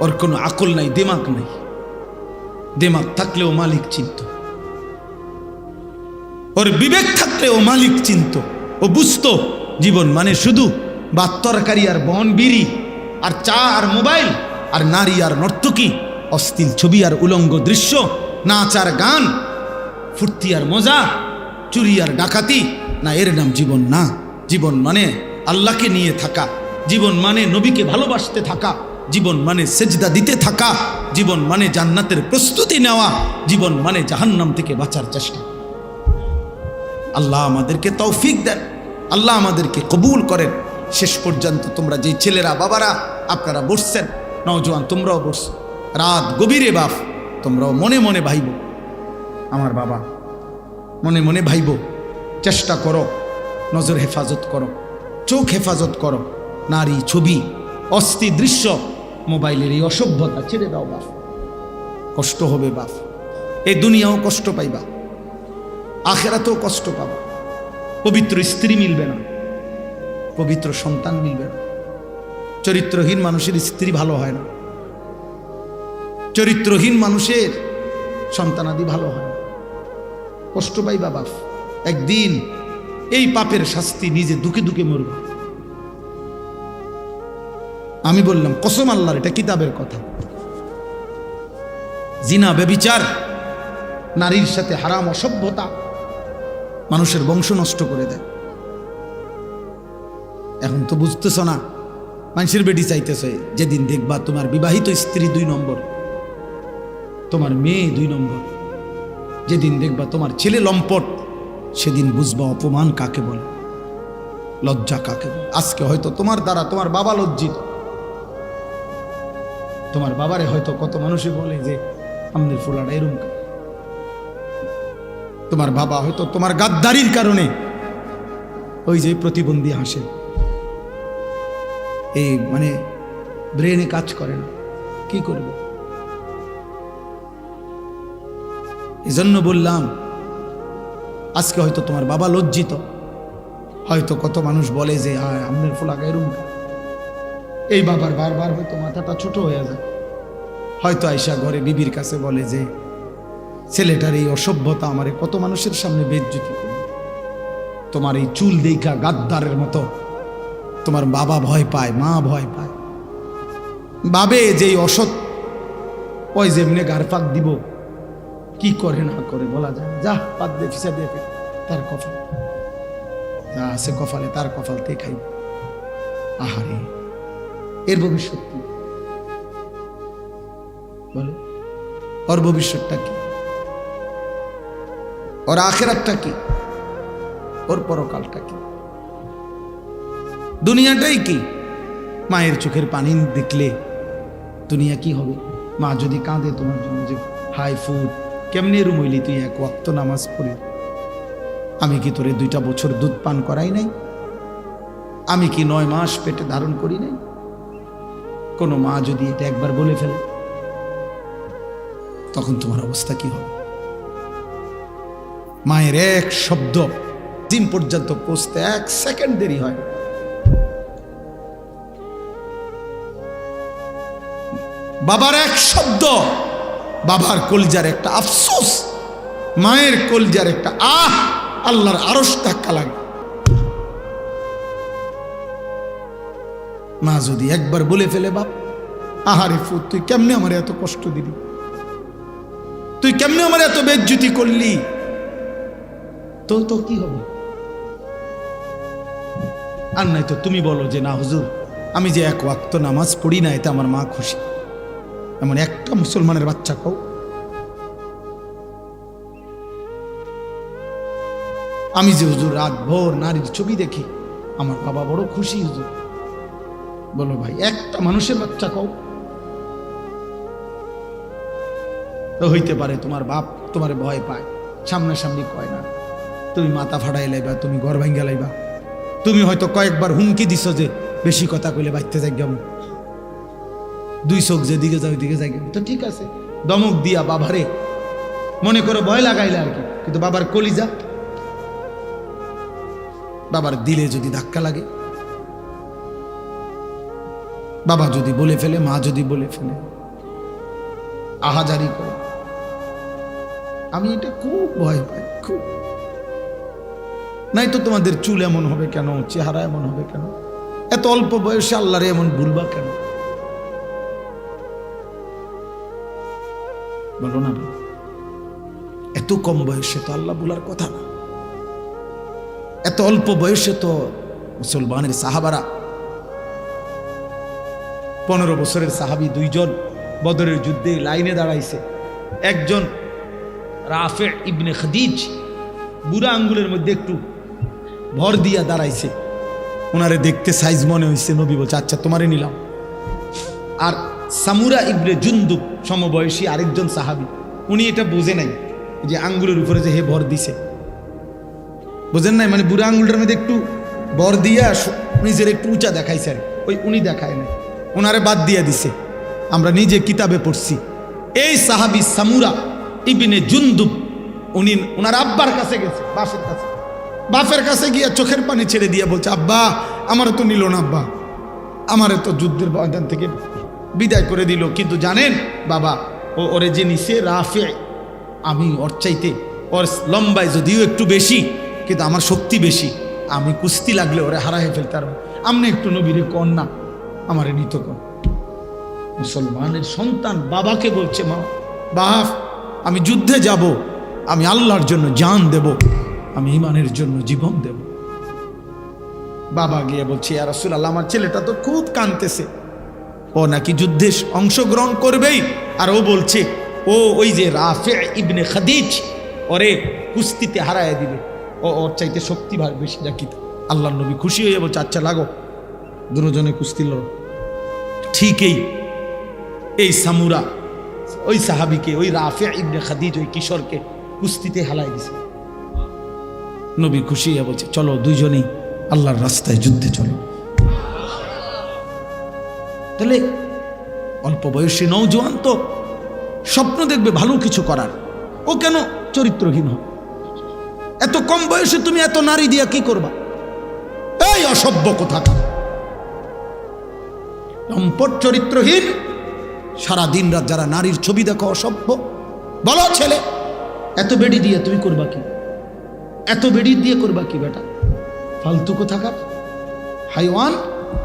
ওর কোনো আকল নাই, দিমাগ নাই। দিমাগ থাকলেও মালিক চিনত, ওর বিবেক থাকলেও মালিক চিনত, ও বুঝতো জীবন মানে শুধু ভাত তরকারি আর বন বিড়ি আর চা আর মোবাইল আর নারী আর নর্তকী, অশ্লীল ছবি আর উলঙ্গ দৃশ্য, নাচ আর গান, ফুর্তি আর মজা, চুরি আর ডাকাতি। না, এর নাম জীবন না। জীবন মানে আল্লাহকে নিয়ে থাকা, জীবন মানে নবীকে ভালোবাসতে থাকা, জীবন মানে সেজদা দিতে থাকা, জীবন মানে জান্নাতের প্রস্তুতি নেওয়া, জীবন মানে জাহান্নাম থেকে বাঁচার চেষ্টা। আল্লাহ আমাদেরকে তৌফিক দেন, আল্লাহ আমাদেরকে কবুল করেন। শেষ পর্যন্ত তোমরা যে ছেলেরা বাবারা আপনারা বসছেন, নওজোয়ান তোমরাও বসছো, রাত গভীরে বাপ তোমরাও মনে মনে ভাইব আমার বাবা, মনে মনে ভাইব। চেষ্টা করো, নজর হেফাজত করো, চোখ হেফাজত করো, নারী ছবি অস্থির দৃশ্য মোবাইলের এই অসভ্যতা ছেড়ে দাও বাপ। কষ্ট হবে বাপ, এই দুনিয়াও কষ্ট পাইবা, আখেরাতেও কষ্ট পাবা। পবিত্র স্ত্রী মিলবে না, পবিত্র সন্তান মিলবে না। চরিত্রহীন মানুষের স্ত্রী ভালো হয় না, চরিত্রহীন মানুষের সন্তানাদি ভালো হয় না। কষ্ট পাইবা বাপ, একদিন এই পাপের শাস্তি নিজে দুঃখে দুঃখে মরবে। আমি বললাম কসম আল্লাহর, এটা কিতাবের কথা। জিনা, ব্যভিচার, নারীর সাথে হারাম অসভ্যতা মানুষের বংশ নষ্ট করে দেয়। এখন তো বুঝতেছ না, মানুষের বেটি চাইতেছ। যেদিন দেখবা তোমার বিবাহিত স্ত্রী 2 নম্বর, তোমার মেয়ে 2 নম্বর, যেদিন দেখবা তোমার ছেলে লম্পট, সেদিন বুঝবা অপমান কাকে বলে, লজ্জা কাকে বলে। আজকে হয়তো তোমার দ্বারা তোমার বাবা লজ্জিত, তোমার বাবারে হয়তো কত মানুষে বলে যে আমাদের ফুলাটা এরম। তোমার বাবা হয়তো তোমার গাদ্দারির কারণে ওই যে প্রতিবন্ধী হাসে, এই মানে ব্রেনে কাজ করে না, কি করবে? এজন্য বললাম আজকে হয়তো তোমার বাবা লজ্জিত, হয়তো কত মানুষ বলে যে আমাদের ফুলাকা এরম। এই বাবার বারবার হয়তো মাথাটা ছোট হয়ে যায়, হয়তো আয়সা ঘরে বিবির কাছে বলে যে ছেলেটার এই অসভ্যতা আমারে কত মানুষের সামনে বেইজ্জতি করবে। তোমার এই চুল দেখা গাদ্দারের মতো তোমার বাবা ভয় পায়, মা ভয় পায়, ভাবে যে অসৎ ওই যেমনি গার পাক দিব, কি করে না করে বলা যায়। যা পাক দিয়ে ফিসা দিয়ে তার কপাল, যা আছে কপালে তার কপালতে খাই। আহারে, এর ভবিষ্যৎ কি বলে? ওর ভবিষ্যৎটা কি? ওর আখেরাতটা কি? ওর পরকালটা কি? দুনিয়াটাই কি? মায়ের চোখের পানি দেখলে দুনিয়া কি হবে? মা যদি কাঁদে তোমার জন্য যে হাই ফুড কেমনে রুমইলি, তুই 1 ওয়াক্ত নামাজ পড়ি, আমি কি তোরে 2টা বছর দুধ পান করাই নাই? আমি কি 9 মাস পেটে ধারণ করি নাই? কোনো মা যদি এটা একবার বলে ফেলে, তখন তোমার অবস্থা কি হবে? মায়ের এক শব্দ দিন পর্যন্ত পৌঁছতে 1 সেকেন্ড দেরি হয়। বাবার এক শব্দ, বাবার কলজার একটা আফসোস, মায়ের কলজার একটা আল্লাহর আরশ ধাক্কা লাগে। মা যদি একবার বলে ফেলে, বাপ আহারে ফুট তুই কেমনে আমার এত কষ্ট দিবি, তুই কেমনে আমার এত বেজ্জতি করলি? তো তো কি হবে? আর নাই তো তুমি বলো যে না হুজুর, আমি যে এক ওয়াক্ত নামাজ পড়ি না এতে আমার মা খুশি। এমন একটা মুসলমানের বাচ্চা কও। আমি যে হুজুর রাত ভোর নারীর ছবি দেখি, আমার বাবা বড় খুশি হুজুর। বলো ভাই, একটা মানুষের বাচ্চা কও। তো হইতে পারে তোমার বাপ তোমার ভয় পায়, সামনাসামনি কয় না, তুমি মাথা ফাটাই লাইবা, তুমি ঘর ভাঙ্গা লাইবা, তুমি হয়তো কয়েকবার হুমকি দিছ যে বেশি কথা কইলে বাইতে যাই গেম, দুই চোখ যেদিকে যাও ওইদিকে যাই গেম। তো ঠিক আছে, দমক দিয়া বাবারে মনে করো ভয় লাগাইলে আর কি, কিন্তু বাবার কলিজা, বাবার দিলে যদি ধাক্কা লাগে, বাবা যদি বলে ফেলে, মা যদি বলে ফেলে, আহাজারি করে, আমি এটা খুব ভয় পাই, খুব। নাই তো তোমাদের চুল এমন হবে কেন, চেহারা এমন হবে কেন, এত অল্প বয়সে আল্লাহরে এমন ভুলবা কেন? বলো না, এত কম বয়সে তো আল্লাহ ভুলার কথা না। এত অল্প বয়সে তো মুসলমানের সাহাবারা, 15 বছরের সাহাবী দুইজন বদরের যুদ্ধে লাইনে দাঁড়াইছে। একজন রাফে ইবনে খাদিজ, বুড়া আঙ্গুলের মধ্যে একটু ভর দিয়া দাঁড়াইছে। ওনারে দেখতে সাইজ মনে হয়েছে, নবী বলছে আচ্ছা তোমারে নিলাম। আর সামুরা ইবনে জুনদুব সমবয়সী আরেকজন সাহাবী, উনি এটা বোঝে নাই যে আঙ্গুলের উপরে যে হে ভর দিছে, বোঝেন নাই, মানে বুড়া আঙ্গুলটার মধ্যে একটু ভর দিয়া নিজের একটু উঁচা দেখাইছে, ওই উনি দেখায় নাই, ওনারে বাদ দিয়া দিছে। আমরা নিজে কিতাবে পড়ছি এই সাহাবী সামুরা ইবনে জুনদুব, উনি ওনার আব্বার কাছে গেছে, বাপের কাছে গিয়া চোখের পানি ছেড়ে দিয়া বলছে আব্বা আমারে তো নিল না, আব্বা আমারে তো যুদ্ধের ময়দান থেকে বিদায় করে দিল, কিন্তু জানেন বাবা ওরে যে নিছে রাফে, আমি ওর চাইতে, ওর লম্বায় যদিও একটু বেশি কিন্তু আমার শক্তি বেশি, আমি কুস্তি লাগলে ওরে হারাই ফেলতে পারবো, আমনে একটু নবীরে কন না আমারে নিত কন। মুসলমানের সন্তান বাবাকে বলছে মা বাপ আমি যুদ্ধে যাব, আমি আল্লাহর জন্য জান দেব, আমি ঈমানের জন্য জীবন দেব। বাবা গিয়ে বলছে ইয়া রাসূলুল্লাহ আমার ছেলেটা তো খুব কাঁদতেছে, ও নাকি যুদ্ধে অংশগ্রহণ করবেই, আর ও বলছে ও ওই যে রাফে ইবনে খাদিজ ওরে কুস্তিতে হারায় দিবে, ও ওর চাইতে শক্তি ভার বেশি নাকি। আল্লাহর নবী খুশি হয়ে বলছে আচ্ছা লাগো, দুজনে কুস্তি লড়ো। ঠিকই এই সামুরা ওই সাহাবীকে, ওই রাফে ইবনে খাদিজ ওই কিশোরকে কুস্তিতে হালাই দিছে। নবী খুশি হয়ে বলছে চলো দুইজনেই আল্লাহর রাস্তায় যুদ্ধে চলো। তাহলে অল্প বয়সী নওজোয়ান তো স্বপ্ন দেখবে ভালো কিছু করার, ও কেন চরিত্রহীন হবে? এত কম বয়সে তুমি এত নারী দিয়া কি করবা? এই অসভ্য কোথাকার লম্পট চরিত্রহীন, সারা দিন রাত যারা নারীর ছবি দেখো অসভ্য। বলো ছেলে এত বেডি দিয়ে তুমি করবা কি? এত বেডি দিয়ে করবা কি বেটা? ফালতু কোথাকার হাইওয়ান,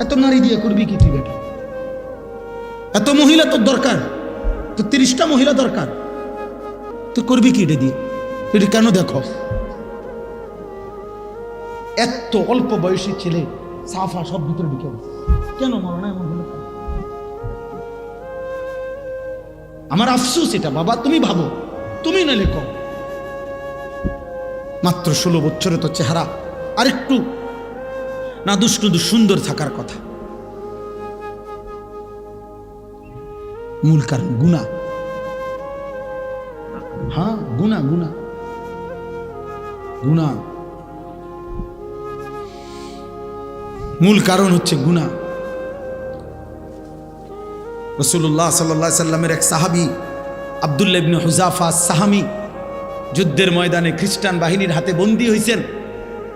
এত নারী দিয়ে করবি কি তুই বেটা? এত মহিলা তোর দরকার, তো 30টা মহিলা দরকার, তুই করবি কি এটা দিয়ে? এটা কেন দেখো? এত অল্প বয়সী ছেলে সাফা সব ভিতরে ঢুকে কেন মরো না? এমন হলো আমার আফসোস এটা বাবা, তুমি ভাবো, তুমি না লেখো। মাত্র 16 বছরে তো চেহারা আরেকটু না দুষ্টু সুন্দর থাকার কথা। মূল কারণ গুনাহ। হ্যাঁ গুনাহ, গুনাহ, গুনাহ, মূল কারণ হচ্ছে গুনাহ। রাসূলুল্লাহ সাল্লাল্লাহু আলাইহি সাল্লামের এক সাহাবী আব্দুল্লাহ ইবনে হুযাফা সাহামী যুদ্ধের ময়দানে খ্রিস্টান বাহিনীর হাতে বন্দী হয়েছেন।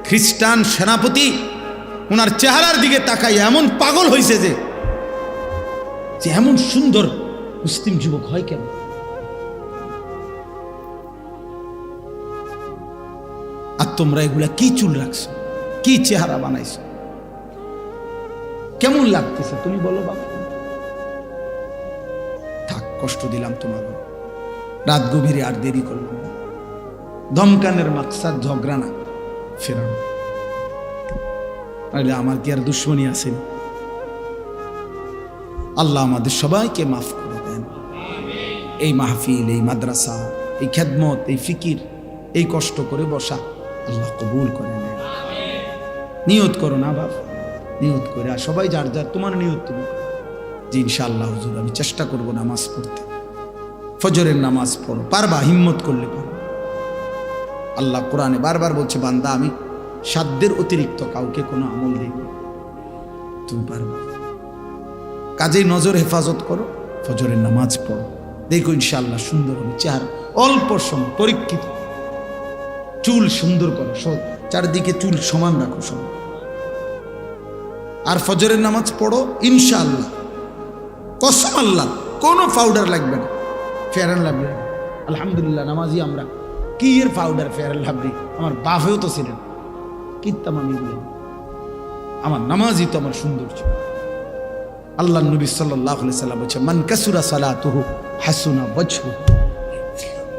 খ্রিস্টান সেনাপতি ওনার চেহারার দিকে তাকাই এমন পাগল হয়েছে যে এমন সুন্দর মুসলিম যুবক হয় কেন? আর তোমরা এগুলা কি চুল রাখছো, কি চেহারা বানাইছো, কেমন লাগতেছে তুমি বলো বাবা? থাক কষ্ট দিলাম তোমাকে, রাত গভীরে আর দেরি করলাম না। ধমকানের মাকসাদ ঝগড়া না, ফেরানো। তাহলে আমার কি আর দুশ্মনী আছে? আল্লাহ আমাদের সবাইকে মাফ করে দেন। এই মাহফিল, এই মাদ্রাসা, এই খেদমত, এই ফিকির, এই কষ্ট করে বসা আল্লাহ কবুল করে নেন। নিয়ত করো না বাপ, নিয়ত করে। আর সবাই যার যার তোমার নিয়ত তুমি যে ইনশাআল্লাহ হুজুর আমি চেষ্টা করব নামাজ পড়তে। ফজরের নামাজ পড়ো, পারবা, হিম্মত করলে পারো। আল্লাহ কোরআনে বারবার বলছে, বান্দা আমি সাধ্যের অতিরিক্ত কাউকে কোনো আমল দেই না, তুমি পারবা। কাজেই নজর হেফাজত করো, ফজরের নামাজ পড়ো, দেখো ইনশাআল্লাহ সুন্দর হবে চেহারা। অল্প সময় পরীক্ষিত। চুল সুন্দর করো, চারদিকে চুল সমান রাখো সব। আর ফজরের নামাজ পড়ো ইনশাআল্লাহ, কসম আল্লাহ, কোনো পাউডার লাগবে না, ফেয়ার লাগবে না। আলহামদুলিল্লাহ নামাজি আমরা, কি এর পাউডার ফেয়ার লাভলি, আমার বাপেও তো ছিলেন, কিতাম আমি বলি, আমার নামাজই তো আমার সৌন্দর্য। আল্লাহ নবী সাল্লাল্লাহু আলাইহি সাল্লাম বলেছে, মান কাসুরা সালাতুহু হাসুনা ওয়াজহু,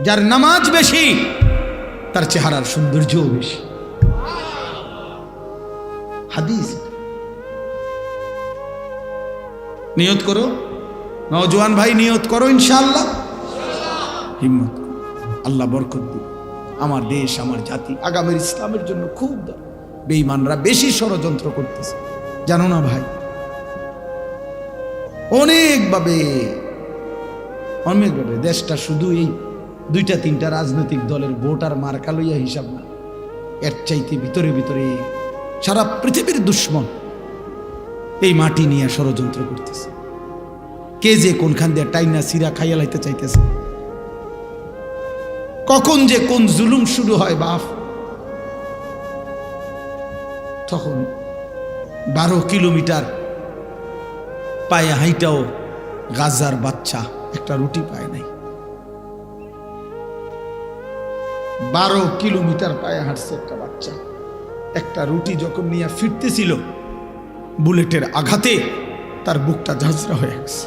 যার নামাজ বেশি তার চেহারার সৌন্দর্যও বেশি। হাদিস। নিয়ত করো নওজোয়ান ভাই, নিয়ত করো ইনশাআল্লাহ, হিম্মত করো, আল্লাহ বরকত দিবে। আমার দেশ, আমার জাতি আগামীর ইসলামের জন্য খুব দরকার। বেঈমানরা বেশি ষড়যন্ত্র করতেছে, জানো না ভাই? অনেকভাবে দেশটা শুধু এই দুইটা তিনটা রাজনৈতিক দলের ভোট আর মার্কা লইয়া হিসাব না, এর চাইতে ভিতরে ভিতরে সারা পৃথিবীর দুশ্মন এই মাটি নিয়ে ষড়যন্ত্র করতেছে। কে যে কোনখান দিয়ে টাইনা সিরা খাইয়া লাইতে চাইতেছে, কখন যে কোন জুলুম শুরু হয় বাপ। তখন 12 কিলোমিটার পায়ে হাইটাও গাজার বাচ্চা একটা রুটি পায় নাই। 12 কিলোমিটার পায়ে হাঁটছে একটা বাচ্চা, একটা রুটি যখন নিয়ে ফিরতেছিল, বুলেটের আঘাতে তার বুকটা ঝাঁঝরা হয়ে গেছে।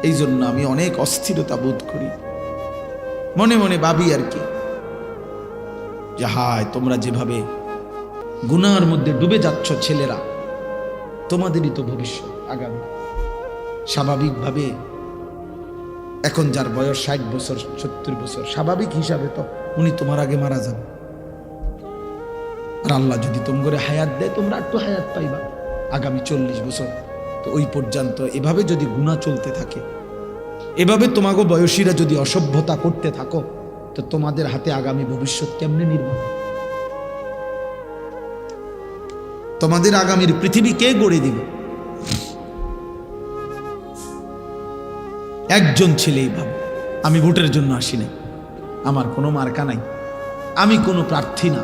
এই জন্য আমি অনেক অস্থিরতা বোধ করি, মনে মনে ভাবি আর কি, যে হায় তোমরা যেভাবে গুনার মধ্যে ডুবে যাচ্ছ ছেলেরা, তোমাদেরই তো ভবিষ্যৎ আগামী। স্বাভাবিকভাবে এখন যার বয়স 60 বছর 70 বছর, স্বাভাবিক হিসাবে তো উনি তোমার আগে মারা যাবে। আর আল্লাহ যদি তোমাকে হায়াত দেয়, তোমরা একটু হায়াত পাইবা আগামী 40 বছর। তো ওই পর্যন্ত এভাবে যদি গুনাহ চলতে থাকে, এভাবে তোমাকে বয়সীরা যদি অসভ্যতা করতে থাকো, তো তোমাদের হাতে আগামী ভবিষ্যৎ কেমনে নির্মাণ? তোমাদের আগামীর পৃথিবী কে গড়ে দিবে? একজন ছেলেই ভাবো, আমি ভোটের জন্য আসি নাই, আমার কোনো মার্কা নাই, আমি কোনো প্রার্থী না,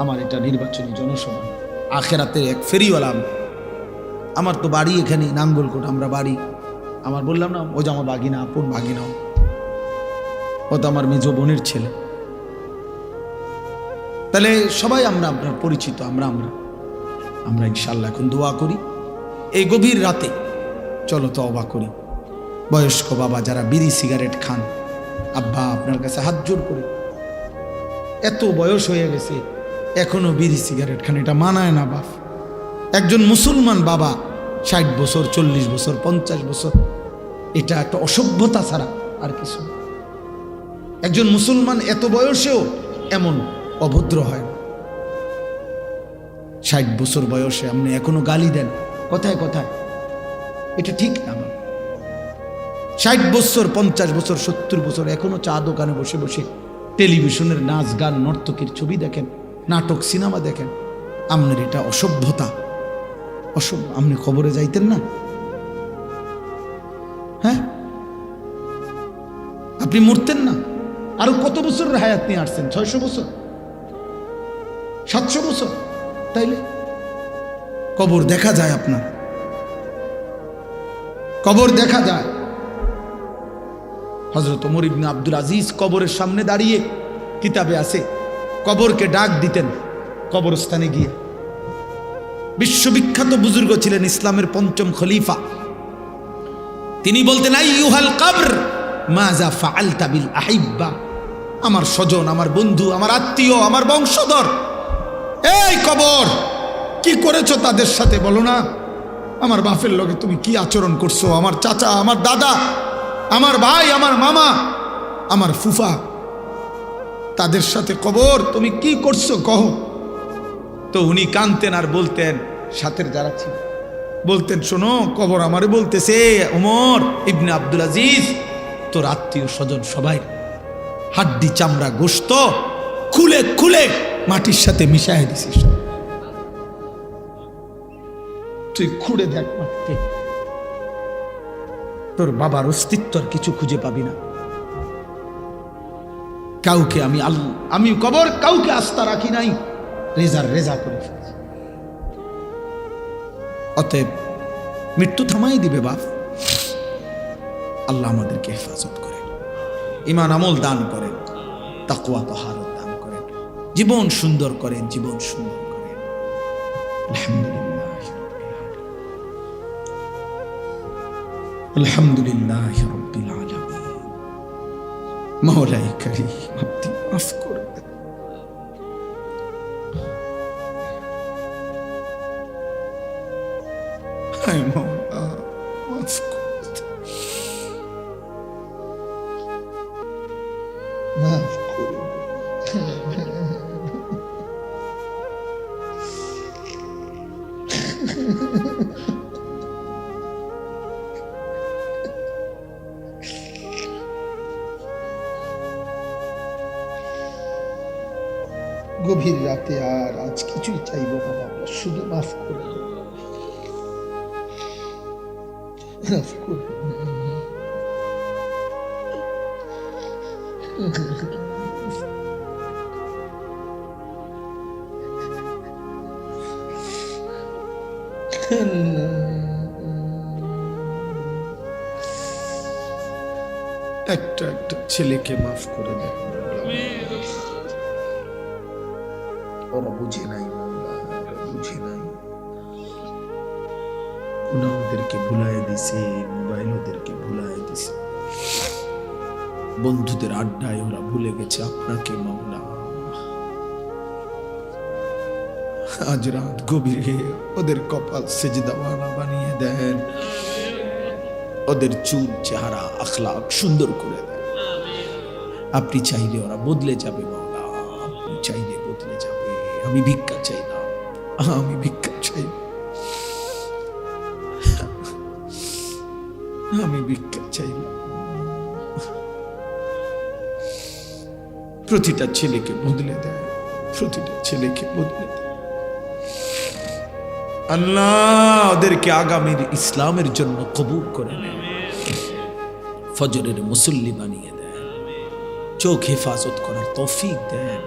আমার এটা নির্বাচনী জনসভা, আখেরাতে এক ফেরিওয়ালা। আমার তো বাড়ি এখানে নাঙ্গলকোট, আমরা বাড়ি, আমার বললাম না, ও যে আমার বাগিনা, আপন বাগিনা, ও তো আমার মেজ বোনের ছেলে। তাহলে সবাই আমরা আপনার পরিচিত, আমরা আমরা আমরা ইনশাল্লাহ এখন দোয়া করি। এই গভীর রাতে চলো তওবা করি। বয়স্ক বাবা যারা বিড়ি সিগারেট খান, আব্বা আপনার কাছে হাত জোর করে, এত বয়স হয়ে গেছে এখনো বিড়ি সিগারেট খান, এটা মানায় না বাপ। একজন মুসলমান বাবা 60 বছর 40 বছর 50 বছর, এটা একটা অসভ্যতা ছাড়া আর কিছু না। একজন মুসলমান এত বয়সেও এমন অভদ্র হয় না। 60 বছর বয়সে আপনি এখনো গালি দেন কথায় কথায়, এটা ঠিক না। 60 বছর 50 বছর 70 বছর এখনো চা দোকানে বসে বসে টেলিভিশনের নাচ গান নর্তকীর ছবি দেখেন, নাটক সিনেমা দেখেন, আপনার এটা অসভ্যতা। অসভ্য। আপনি খবরে যাইতেন না? হ্যাঁ, আপনি মরতেন না? আরো কত বছরের হায়াত নিয়ে আসছেন? 600 বছর 700 বছর। তাইলে কবর দেখা যায়, আপনার কবর দেখা যায়। হযরত ওমর ইবনে আব্দুল আজিজ কবরের সামনে দাঁড়িয়ে, কিতাবে আছে, কবরকে ডাক দিতেন কবরস্থানে গিয়ে, বিশ্ববিখ্যাত বুজুর্গ ছিলেন, ইসলামের পঞ্চম খলিফা। তিনি বলতেন, আইয়ুহাল কবর মাযা ফাআলতা বিল আহিব্বা। আমার স্বজন, আমার বন্ধু, আমার আত্মীয়, আমার বংশধর, এই কবর কি করেছো তাদের সাথে বলো না। আমার বাপের লগে তুমি কি আচরণ করছো, আমার চাচা, আমার দাদা, আমার ভাই, আমার মামা, আমার ফুফা, তাদের সাথে কবর তুমি কি করছো কহ। তো উনি কানতেন আর বলতেন, সাথের যারা ছিল বলতেন, শোনো কবর আমারে বলতেছে, ওমর ইবনে আব্দুল আজিজ তোর আত্মীয় স্বজন সবাই হাড্ডি চামড়া গোশত খুলে খুলে মাটির সাথে মিশাই দিছিস, তুই খুঁড়ে দেখ মাটিতে, তোর বাবার অস্তিত্ব আর কিছু খুঁজে পাবি না। কাউকে আমি কবর কাউকে আস্থা রাখি নাই, রেজা করে ফেলেছি। অতএব মৃত্যু থামাই দিবে বাপ। আল্লাহ আমাদেরকে হেফাজত করেন, ঈমান আমল দান করেন, তাকওয়া তাহারত দান করেন, জীবন সুন্দর করেন, জীবন সুন্দর করেন। আলহামদুলিল্লাহ রাব্বিল আলামিন। মাওলাই কারীম আপনি মাফ করে দেন। হায় মাওলা মাফ করে দেন, মাফ করে দেন। গভীর রাতে আর আজ কিছুই চাইব না বাবা, শুধু মাফ করে দেন, মাফ করে একটা একটা ছেলেকে মাফ করে দেন। ওরা বুঝে নাই মাওলা, বুঝে নাই, গুনাহ ওদেরকে ভুলাই দিছে, মোবাইল ওদেরকে ভুলাই দিছে, বন্ধুদের আড্ডায় ওরা ভুলে গেছে আপনাকে মাওলা। আজ রাত গভীরে ওদের কপাল সেজদাওয়ালা বানিয়ে দেন, ওদের চুল চেহারা আখলাক সুন্দর করে দেন। আপনি চাইলে ওরা বদলে যাবে মাওলা, আপনি চাইলে বদলে যাবে। আমি ভিক্ষা চাই না, আমি ভিক্ষা চাই, আমি ভিক্ষা চাই না। প্রতিটা ছেলেকে বদলে দেয়, প্রতিটা ছেলেকে বদলে দেয় আল্লাহ। ওদেরকে আগামীর ইসলামের জন্য কবুল করে নেন, ফজরের মুসল্লি বানিয়ে দেন, চোখ হেফাজত করার তৌফিক দেন,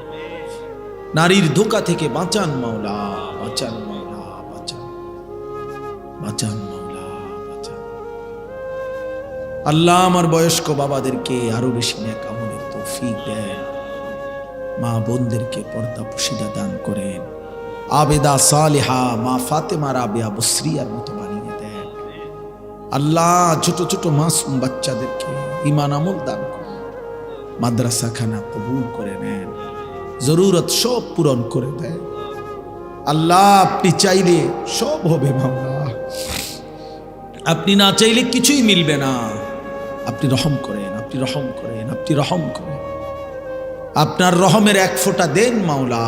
নারীর ধোঁকা থেকে বাঁচান মাওলা, বাঁচান মাওলা, বাঁচান, বাঁচান মাওলা, বাঁচান। আল্লাহ আমার বয়স্ক বাবাদেরকে আরো বেশি নেক আমলের তৌফিক দেন, মা বোনদেরকে পর্দা পুশিদা দান করেন, আবেদা সালেহা মা ফাতেমা রাবিয়া বসরিয়ার মতো বানিয়ে দেন। আল্লাহ ছোট ছোট মাসুম বাচ্চাদেরকে ঈমান আমল দান করেন, মাদ্রাসা খানা কবুল করে নেন, জরুরত সব পূরণ করে দেন। আল্লাহ আপনি চাইলে সব হবে মাওলা, আপনি না চাইলে কিছুই মিলবে না। আপনি রহম করেন, আপনি রহম করেন, আপনি রহম করেন, আপনার রহমের এক ফোঁটা দেন মাওলা।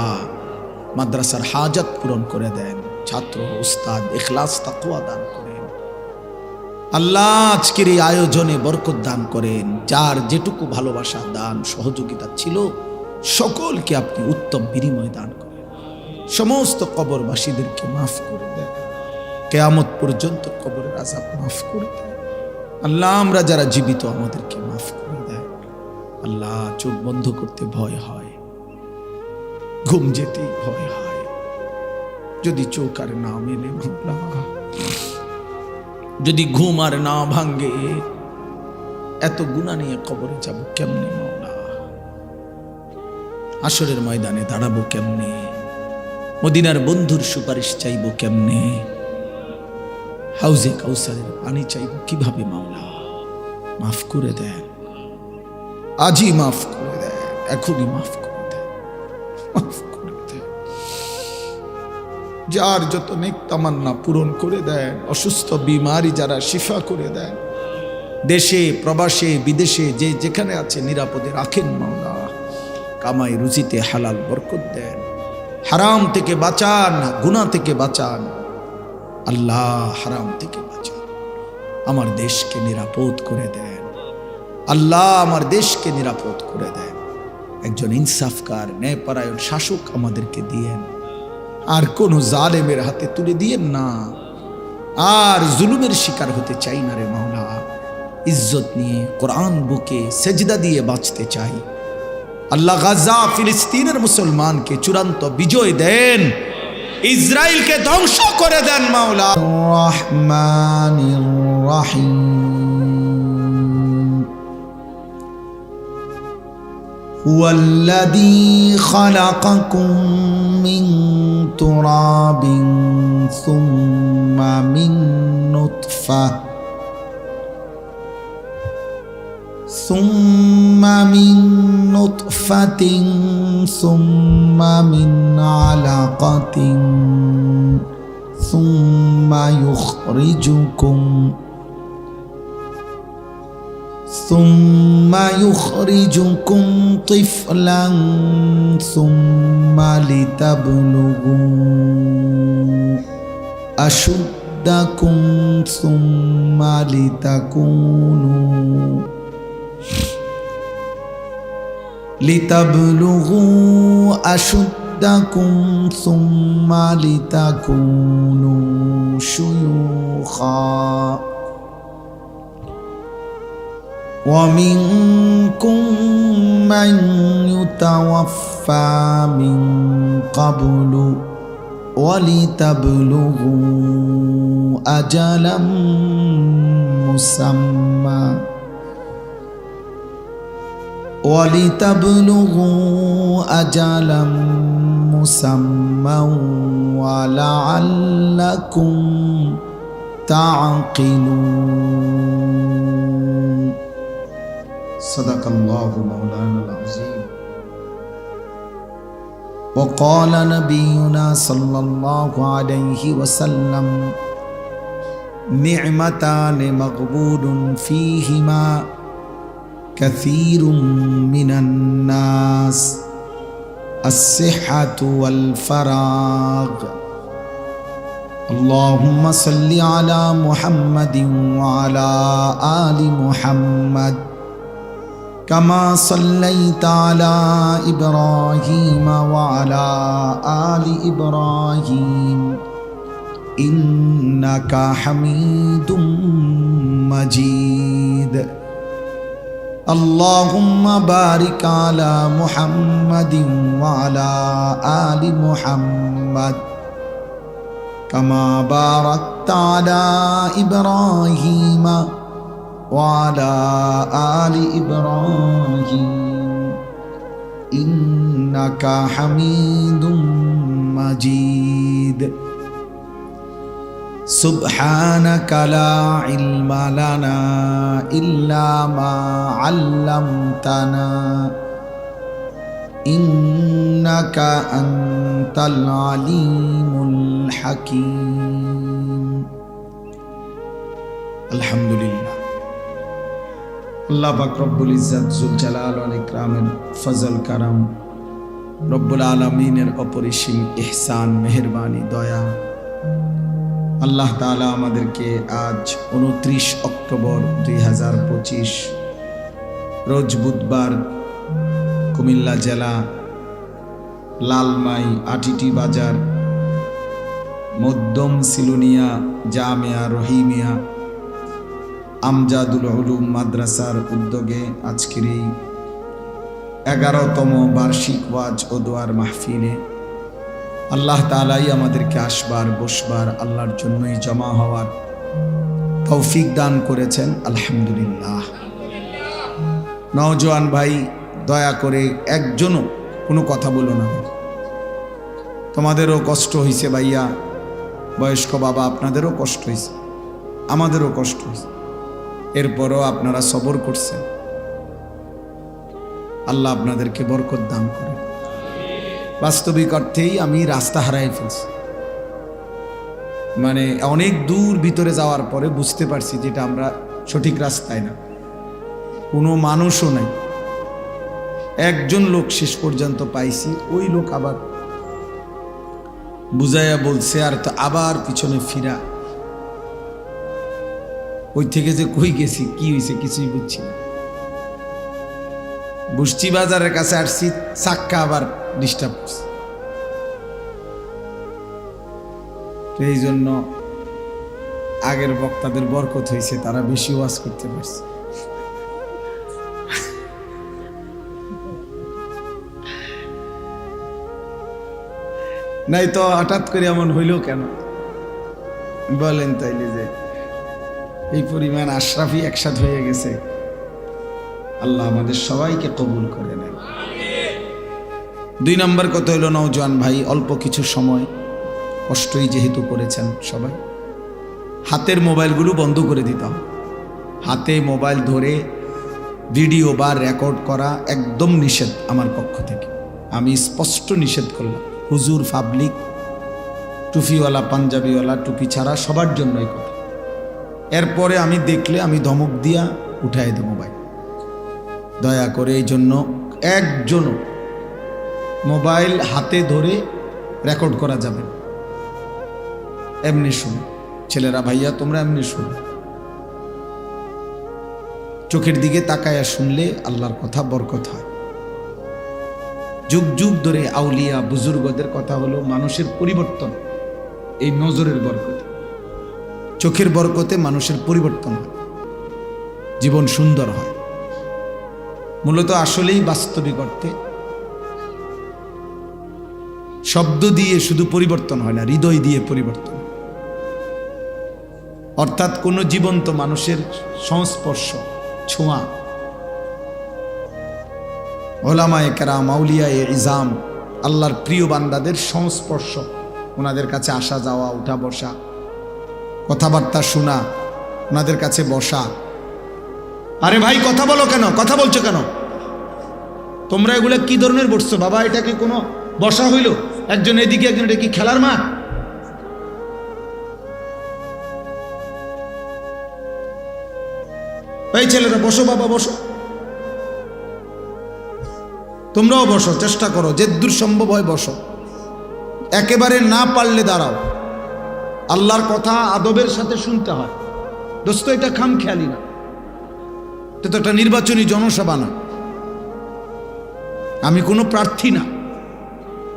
মাদ্রাসার হাজত পূরণ করে দেন, ছাত্র উস্তাদ ইখলাস তাকওয়া দান করেন। আল্লাহ আজকের এই আয়োজনে বরকত দান করেন, যার যেটুকু ভালোবাসা দান সহযোগিতা ছিল সকলকে আপনি উত্তম বিনিময় দান করেন। সমস্ত কবরবাসীদেরকে মাফ করে দেন, কিয়ামত পর্যন্ত কবরের আযাব মাফ করে দেন। আল্লাহ আমরা যারা জীবিত আমাদেরকে মাফ করে দেন। আল্লাহ চোখ বন্ধ করতে ভয় হয়, ঘুম যেতেই ভয় হয়, যদি চোখ আর না মেলে মাওলা, যদি ঘুম আর না ভাঙ্গে, এত গুনাহ নিয়ে কবরে যাব কেমনে মাওলা? হাসরের ময়দানে দাঁড়াবো কেমনে? মদিনার বন্ধুর সুপারিশ চাইব কেমনে? হাউজে কাউসারের পানি চাইব কিভাবে? মাওলা মাফ করে দেন, আজই মাফ করে দেন, এখনই মাফ করে দেন, মাফ করে দেন। যার যত নেক তামান্না পূরণ করে দেন, অসুস্থ বিমারি যারা শিফা করে দেন, দেশে প্রবাসে বিদেশে যে যেখানে আছে নিরাপদে রাখেন মাওলা। কামাই রুজিতে হালাল বরকত দেন, হারাম থেকে বাঁচান, গুনাহ থেকে বাঁচান আল্লাহ, হারাম থেকে বাঁচান। আমার দেশকে নিরাপদ করে দেন আল্লাহ, আমার দেশকে নিরাপদ করে দেন। একজন ইনসাফকার ন্যায়পরায়ণ শাসক আমাদেরকে দিয়েন, আর কোন জালেমের হাতে তুলে দিয়েন না। আর জুলুমের শিকার হতে চাই না রে মাওলা। ইজ্জত নিয়ে কোরআন বুকে সেজদা দিয়ে বাঁচতে চাই আল্লাহ। গাজা ফিলিস্তিনের মুসলমানকে চূড়ান্ত বিজয় দেন, ইসরায়েলকে ধ্বংস করে দেন মাওলা। রহমানির রহিম হুয়াল্লাযী খালাকাকুম মিন তুরাবিন সুম্মা মিন নুতফা ثم من نطفة ثم من علقة ثم يخرجكم طفلا ثم لتبلغوا أشدكم ثم لتبلغوا أشدكم ثم لتكونوا شيوخا ومنكم من يتوفى من قبل ولتبلغوا أجلا مسمى ولعلكم تعقلون صدق الله مولانا العظيم وقال نبينا صلى الله عليه وسلم نعمتان مغبون فيهما كثير من الناس الصحة والفراغ اللهم صل على محمد وعلى آل محمد كما صليت على إبراهيم وعلى آل إبراهيم إنك حميد مجيد اللهم بارك على محمد وعلى آل محمد كما باركت على إبراهيم وعلى آل إبراهيم إنك حميد مجيد سبحانك لا علم لنا إلا ما علمتنا إنك أنت العليم الحكيم الحمد لله আল্লাহ পাক রব্বুল ইজ্জত জুল জালাল ওয়াল ইকরামের ফজল কারাম, রব্বুল আলামিনের অপরিসীম ইহসান মেহেরবানি দয়া, আল্লাহ তাআলা আমাদেরকে আজ 29 অক্টোবর 2025 রোজ বুধবার কুমিল্লা জেলা লালমাই আটিটি বাজার মধ্যম সিলুনিয়া জামিয়া রহিমিয়া আমজাদুল উলুম মাদ্রাসার উদ্যোগে আজকের এই 11তম বার্ষিক ওয়াজ ও দোয়ার মাহফিলে আল্লাহ তাআলাই আমাদেরকে আসবার বসবার আল্লাহর জন্যই জমা হওয়ার তৌফিক দান করেছেন, আলহামদুলিল্লাহ। নওজোয়ান ভাই দয়া করে একজনও কোনো কথা বলো না, তোমাদেরও কষ্ট হয়েছে ভাইয়া, বয়স্ক বাবা, আপনাদেরও কষ্ট হয়েছে, আমাদেরও কষ্ট হয়েছে। এরপরও আপনারা সবর করছেন। আল্লাহ আপনাদেরকে বরকত দান করে। বাস্তবিক অর্থেই আমি রাস্তা হারাই ফেলছি। মানে অনেক দূর ভিতরে যাওয়ার পরে বুঝতে পারছি যেটা আমরা সঠিক রাস্তায় না, কোনো মানুষও নাই। একজন লোক শেষ পর্যন্ত পাইছি, ওই লোক আবার বুঝাইয়া বলছে, আর তো আবার পিছনে ফিরা। ওই থেকে যে কই গেছি, কি হয়েছে কিছুই বুঝছি না। বুঝছি বাজারের কাছে আসছি, চাক্কা আবার ডিস্টার্ব করছে। এই জন্য আগের বক্তাদের বরকত হয়েছে, তারা বেশি ওয়াজ করতে পারছে। নাই তো হঠাৎ করে এমন হইল কেন বলেন? তাইলে যে এই পরিমাণ আশরাফি একসাথে হয়ে গেছে, আল্লাহ আমাদের সবাইকে কবুল করে নেন। 2 নম্বর কথা হইল, নওজোয়ান ভাই, অল্প কিছু সময় কষ্টই যেহেতু করেছেন সবাই, হাতের মোবাইলগুলো বন্ধ করে দিতে হবে। হাতে মোবাইল ধরে ভিডিও বা রেকর্ড করা একদম নিষেধ আমার পক্ষ থেকে। আমি স্পষ্ট নিষেধ করলাম। হুজুর, পাবলিক, টুপিওয়ালা, পাঞ্জাবিওয়ালা, টুপি ছাড়া সবার জন্য এই কথা। এরপরে আমি দেখলে আমি ধমক দিয়া উঠাই দেব ভাই, দয়া করে। এই জন্য একজনও মোবাইল হাতে ধরে রেকর্ড করা যাবে না। এমনি শুনো ছেলেরা, ভাইয়া তোমরা এমনি শুনো। চোখের দিকে তাকায়া শুনলে আল্লাহর কথা বরকত হয়। যুগ যুগ ধরে আউলিয়া বুজুর্গদের কথা হলো মানুষের পরিবর্তন এই নজরের বরকতে, চোখের বরকতে মানুষের পরিবর্তন হয়, জীবন সুন্দর হয়। মূলত আসলেই বাস্তবিক অর্থে শব্দ দিয়ে শুধু পরিবর্তন হয় না, হৃদয় দিয়ে পরিবর্তন। অর্থাৎ কোনো জীবন্ত মানুষের সংস্পর্শ, ছোঁয়া, ওলামায়ে কেরাম, আউলিয়ায়ে ইজাম, আল্লাহর প্রিয় বান্দাদের সংস্পর্শ, ওনাদের কাছে আসা যাওয়া, উঠা বসা, কথাবার্তা শোনা, ওনাদের কাছে বসা। আরে ভাই কথা বলো কেন, কথা বলছো কেন? তোমরা এগুলো কি ধরনের বসছো বাবা? এটা কি কোনো বসা হইল? একজন এদিকে একজন, এটা কি খেলার মাঠ? এই ছেলেরা বসো বাবা, বসো। তোমরাও বসো, চেষ্টা করো, যে দূর সম্ভব হয় বসো। একেবারে না পারলে দাঁড়াও। আল্লাহর কথা আদবের সাথে শুনতে হয় দোস্ত, এটা খামখেয়ালি না। এটা তো একটা নির্বাচনী জনসভা না। আমি কোনো প্রার্থী না,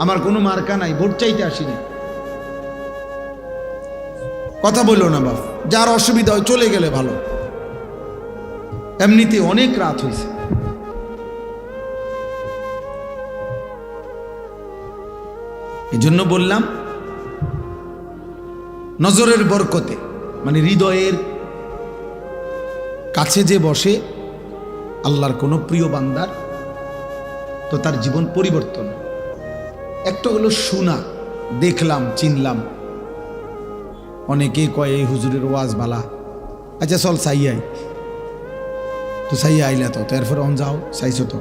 আমার কোনো মার্কা নাই, ভোট চাইতে আসি না। কথা বললো না বাপ, যার অসুবিধা হয় চলে গেলে ভালো। এমনিতে অনেক রাত হয়েছে। এই জন্য বললাম নজরের বরকতে, মানে হৃদয়ের কাছে যে বসে আল্লাহর কোনো প্রিয় বান্দার, তো তার জীবন পরিবর্তন। একটা হলো শোনা, দেখলাম, চিনলাম। অনেকেই কয় এই হুজুরের ওয়াজ বালা, আচ্ছা চল সাইয়াই, তো সাইয়া আইলা তো এরপর অন যাও, চাইছো তো,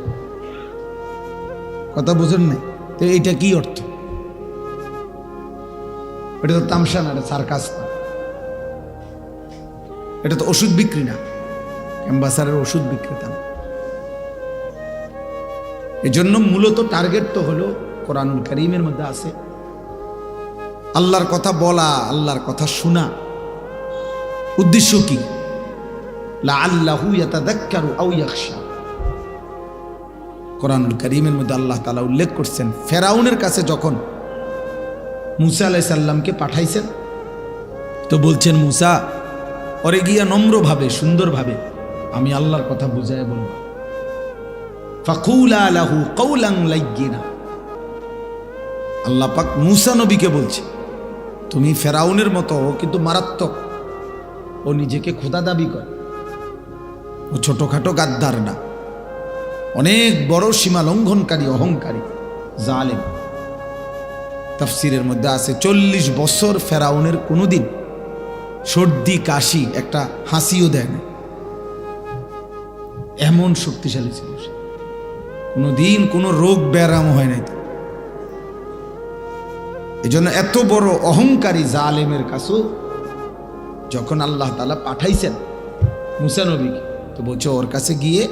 কথা বুঝেন নাই? তো এইটা কি অর্থ? এটা তো তামসা না, এটা সার্কাস না, এটা তো ওষুধ বিক্রি না, অ্যাম্বাসাডার ওষুধ বিক্রেতা না। এই জন্য মূলত টার্গেট তো হলো কোরআনুল কারীমের মধ্যে আছে আল্লাহর কথা বলা, আল্লাহর কথা শোনা। উদ্দেশ্য কি? লাআল্লাহু ইয়াতাযাক্কারু আও ইয়াখশা। কোরআনুল কারীমের মধ্যে আল্লাহ তাআলা উল্লেখ করছেন, ফেরাউনের কাছে যখন মুসা আলাইহিস সালামকে পাঠাইছেন, তো বলছেন মুসা, ওরে গিয়া নম্রভাবে, সুন্দরভাবে আমি আল্লাহর কথা বুঝায় বলবো। ফাকুলা লাহু কাওলান লাইয়িনা। আল্লাহ পাক মুসা নবীকে বলছে, তুমি ফেরাউনের মতো, ও কিন্তু মারাত্মক, ও নিজেকে খোদা দাবি করে, ও ছোটখাটো গাদ্দার না, অনেক বড় সীমা লঙ্ঘনকারী, অহংকারী, জালেম। তাফসিরের মধ্যে আছে 40 বছর ফেরাউনের কোনোদিন সর্দি কাশি একটা হাসিও দেয় না, এমন শক্তিশালী ছিল সে। কোনোদিন কোনো রোগ ব্যারাম হয় নাই। এই জন্য এত বড় অহংকারী জালেমের কাছেও যখন আল্লাহ তাআলা পাঠাইছেন মুসা নবীকে, তো বলছে ওর কাছে গিয়ে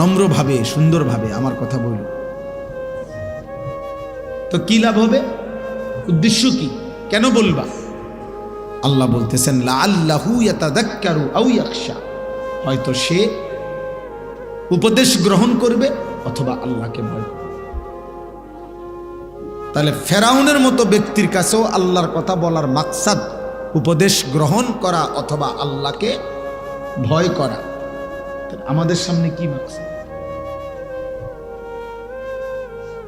নম্রভাবে সুন্দরভাবে আমার কথা বলল। তো কি লাভ হবে? উদ্দেশ্য কি? কেন বলবা? আল্লাহ বলতেছেন লাআল্লাহু ইয়াতাযাক্কারু আও ইয়াখশা, হয়তো সে উপদেশ গ্রহণ করবে অথবা আল্লাহকে ভয় করবে। তাহলে ফেরাউনের মতো ব্যক্তির কাছেও আল্লাহর কথা বলার মাকসাদ উপদেশ গ্রহণ করা অথবা আল্লাহকে ভয় করা। আমাদের সামনে কি মাকসাদ?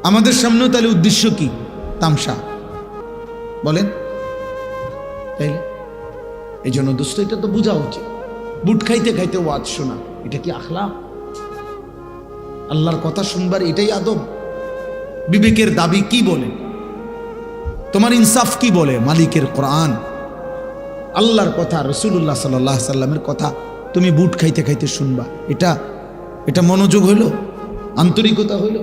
আমাদের সামনেও তাহলে উদ্দেশ্য কি? তামসা বলেন? তাইলে এই জন্য দোস্ত এটা তো বোঝা উচিত। বুট খাইতে খাইতে ওয়াজ শোনা, এটা কি আখলাক? আল্লাহর কথা শুনবার এটাই আদব? বিবেকের দাবি কি বলে? তোমার ইনসাফ কি বলে? মালিকের কোরআন, আল্লাহর কথা, রাসূলুল্লাহ সাল্লাল্লাহু আলাইহি সাল্লামের কথা তুমি বুট খাইতে খাইতে শুনবা, এটা মনোযোগ হইল? আন্তরিকতা হইল?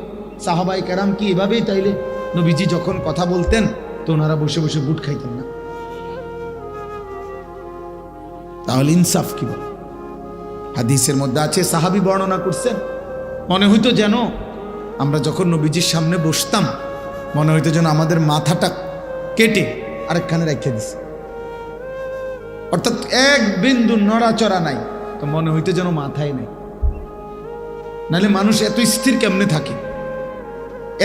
সাহাবায়ে কেরাম কি এভাবেই তাইলে নবীজি যখন কথা বলতেন তো ওনারা বসে বসে বুট খাইতেন না? তাহলে ইনসাফ কি বলে? হাদিসের মধ্যে আছে, সাহাবী বর্ণনা করছেন, মনে হইতো যেন আমরা যখন নবীজির সামনে বসতাম মনে হইতো যেন আমাদের মাথাটা কেটে আরেকখানে রেখে দিছে, অর্থাৎ এক বিন্দু নড়াচড়া নাই, তো মনে হইতো যেন মাথায় নাই। নাহলে মানুষ এত স্থির কেমনে থাকে?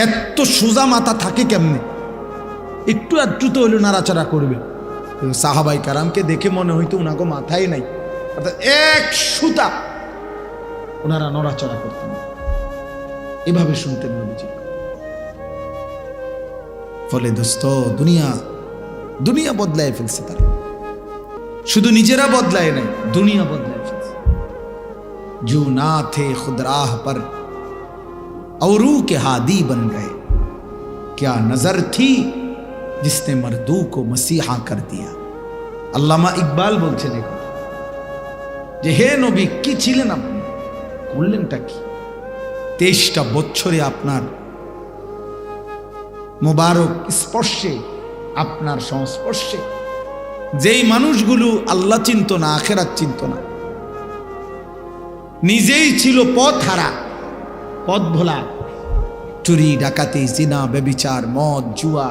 এত সোজা মাথা থাকে কেমনে? একটু একটু তো হইলে নাড়াচড়া করবে। সাহাবায়ে কেরামকে দেখে মনে হইতো উনাকে মাথায় নাই, অর্থাৎ এক সুতা ওনারা নড়াচড়া করতেন, এভাবে শুনতেন নবীজি। ফলে দোস্ত দুনিয়া বদলায় ফেলছে তারা, শুধু নিজেরা বদলায় নাই, দুনিয়া বদলায় ফেলছে। जो ना थे खुद राह पर औरू के हादी बन गए, क्या नजर थी जिसने मर्दू को मसीहा कर दिया। আল্লামা ইকবাল বলছেন যে হে নবী, কি ছিলেন আপনি, করলেনটা কি? 23টা বছরে আপনার মোবারক স্পর্শে, আপনার সংস্পর্শে যেই মানুষগুলো আল্লাহ চিনত না, আখিরাত চিনত না, নিজেই ছিল পথ হারা, পথ ভোলা, চুরি ডাকাতি জিনা ব্যভিচার মদ জুয়া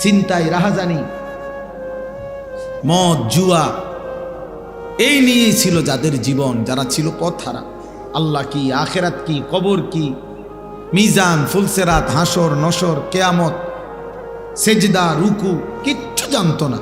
ছিনতাই রাহাজানি মদ জুয়া এই নিয়েই ছিল যাদের জীবন, যারা ছিল পথ হারা। আল্লাহ কি, আখিরাত কি, কবর কি, মিজান, ফুলসেরাত, হাসর নসর, কেয়ামত, সেজদা, রুকু কিচ্ছু জানতো না।